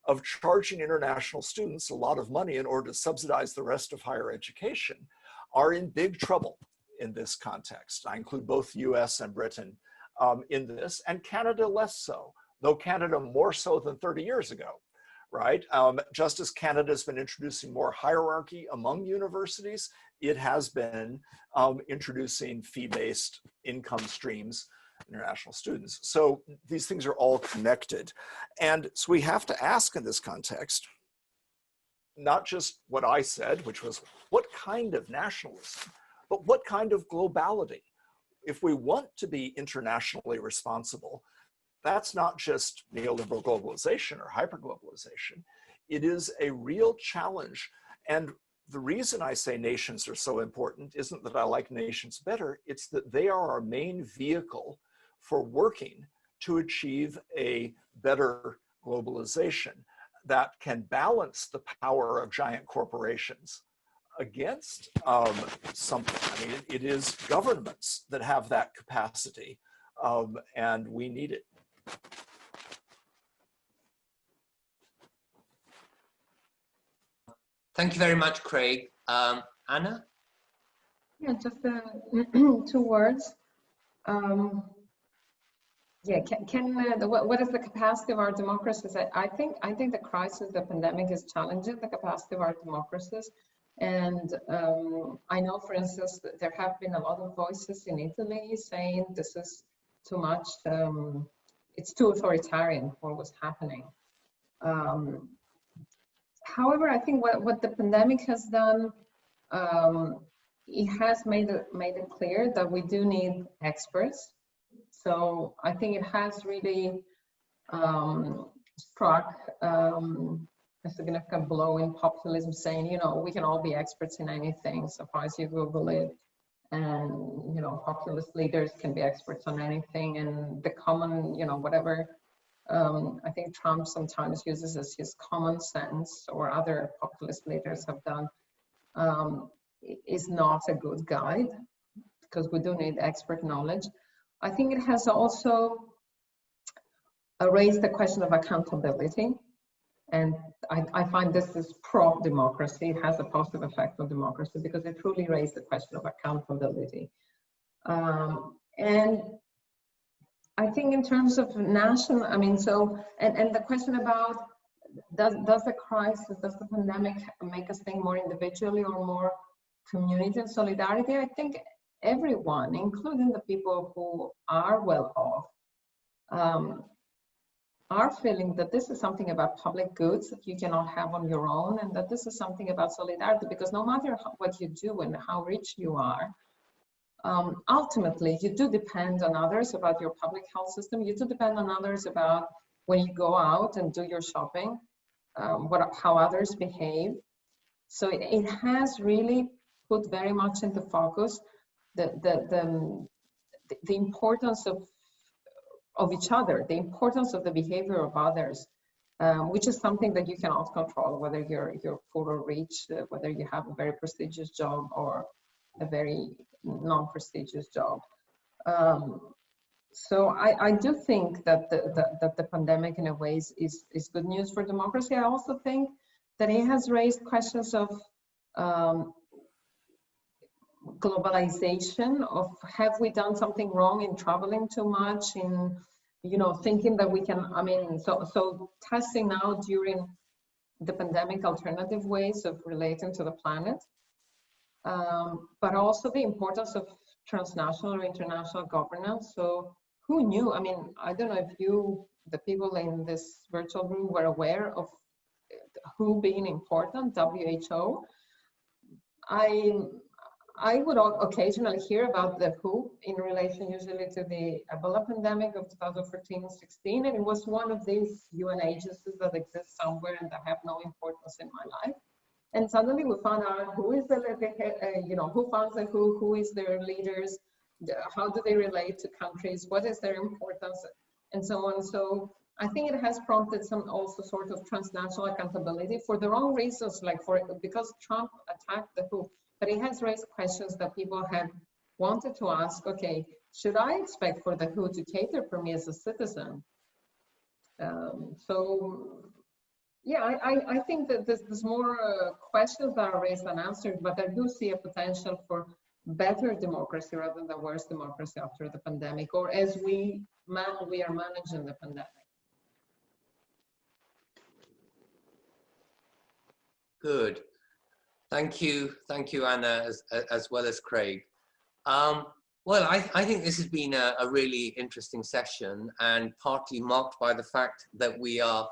of charging international students a lot of money in order to subsidize the rest of higher education are in big trouble in this context. I include both US and Britain in this, and Canada less so, though Canada more so than 30 years ago. Right? Just as Canada has been introducing more hierarchy among universities, it has been introducing fee-based income streams, international students. So these things are all connected. And so we have to ask in this context, not just what I said, which was what kind of nationalism, but what kind of globality? If we want to be internationally responsible, that's not just neoliberal globalization or hyperglobalization. it is a real challenge. And the reason I say nations are so important isn't that I like nations better, it's that they are our main vehicle for working to achieve a better globalization that can balance the power of giant corporations against something. I mean, it is governments that have that capacity, and we need it. Thank you very much, Craig. Anna? Yeah, just 2 words. Yeah, what is the capacity of our democracies? I think the crisis, the pandemic, is challenging the capacity of our democracies. And I know, for instance, that there have been a lot of voices in Italy saying this is too much, it's too authoritarian what was happening. However, I think what the pandemic has done, it has made it clear that we do need experts. So I think it has really struck a significant blow in populism, saying, you know, we can all be experts in anything so far as you Google it. And, you know, populist leaders can be experts on anything, and the common, you know, whatever, I think Trump sometimes uses as his common sense, or other populist leaders have done, is not a good guide, because we do need expert knowledge. I think it has also raised the question of accountability. And I find this is pro-democracy. It has a positive effect on democracy because it truly raised the question of accountability. And I think in terms of national, I mean, so, and the question about does the crisis, does the pandemic make us think more individually or more community and solidarity? I think everyone, including the people who are well off, are feeling that this is something about public goods that you cannot have on your own, and that this is something about solidarity, because no matter what you do and how rich you are, ultimately you do depend on others about your public health system. You do depend on others about when you go out and do your shopping, how others behave. So it has really put very much into focus the importance of each other, the importance of the behavior of others, which is something that you cannot control, whether you're poor or rich, whether you have a very prestigious job or a very non-prestigious job. So I do think that the pandemic, in a way, is good news for democracy. I also think that it has raised questions of globalization, of have we done something wrong in traveling too much, in, you know, thinking that we can, I mean, so testing now during the pandemic alternative ways of relating to the planet, but also the importance of transnational or international governance. So who knew? I mean, I don't know if you, the people in this virtual room, were aware of WHO being important, WHO. I would occasionally hear about the WHO in relation usually to the Ebola pandemic of 2014-16, and it was one of these UN agencies that exist somewhere and that have no importance in my life. And suddenly we found out who is you know, who funds the WHO, who is their leaders, how do they relate to countries, what is their importance, and so on. So I think it has prompted some also sort of transnational accountability for the wrong reasons, like because Trump attacked the WHO. But it has raised questions that people have wanted to ask, okay, should I expect for the WHO to cater for me as a citizen? So, yeah, I think that there's more questions that are raised than answered, but I do see a potential for better democracy rather than worse democracy after the pandemic, or as we are managing the pandemic. Good. Thank you, Anna, as well as Craig. Well, I think this has been a really interesting session, and partly marked by the fact that we are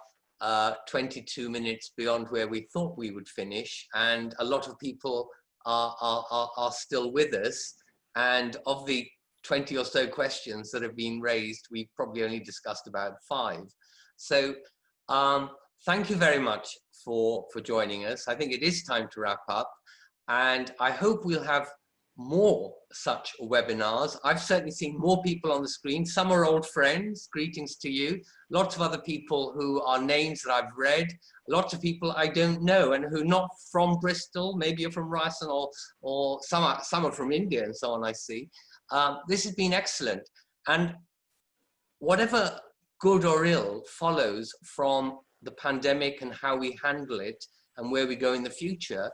22 minutes beyond where we thought we would finish, and a lot of people are still with us. And of the 20 or so questions that have been raised, we've probably only discussed about 5. So thank you very much for joining us. I think it is time to wrap up, and I hope we'll have more such webinars. I've certainly seen more people on the screen. Some are old friends, greetings to you. Lots of other people who are names that I've read. Lots of people I don't know and who are not from Bristol, maybe you're from Ryerson, or some are from India and so on, I see. This has been excellent. And whatever good or ill follows from the pandemic and how we handle it and where we go in the future,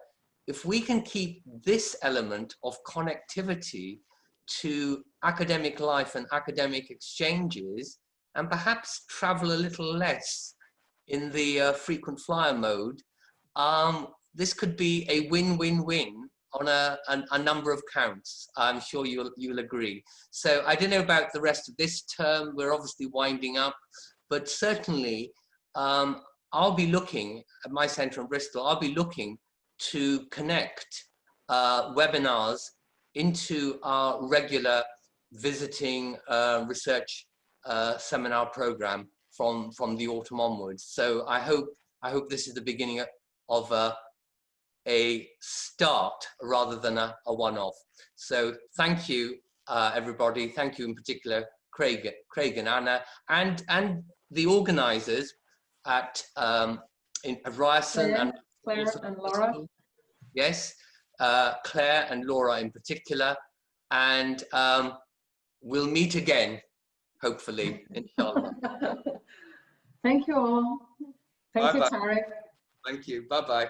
if we can keep this element of connectivity to academic life and academic exchanges, and perhaps travel a little less in the frequent flyer mode, this could be a win-win-win on a number of counts. I'm sure you'll agree. So I don't know about the rest of this term. We're obviously winding up, but certainly I'll be looking at my centre in Bristol. I'll be looking to connect webinars into our regular visiting research seminar program from the autumn onwards. So I hope this is the beginning of a start rather than a one-off. So thank you, everybody. Thank you in particular, Craig and Anna, and the organisers at Ryerson, Claire and Laura. Yes, Claire and Laura in particular, and we'll meet again, hopefully, inshallah. Thank you all. Thank you, Tariq. Thank you. Bye-bye.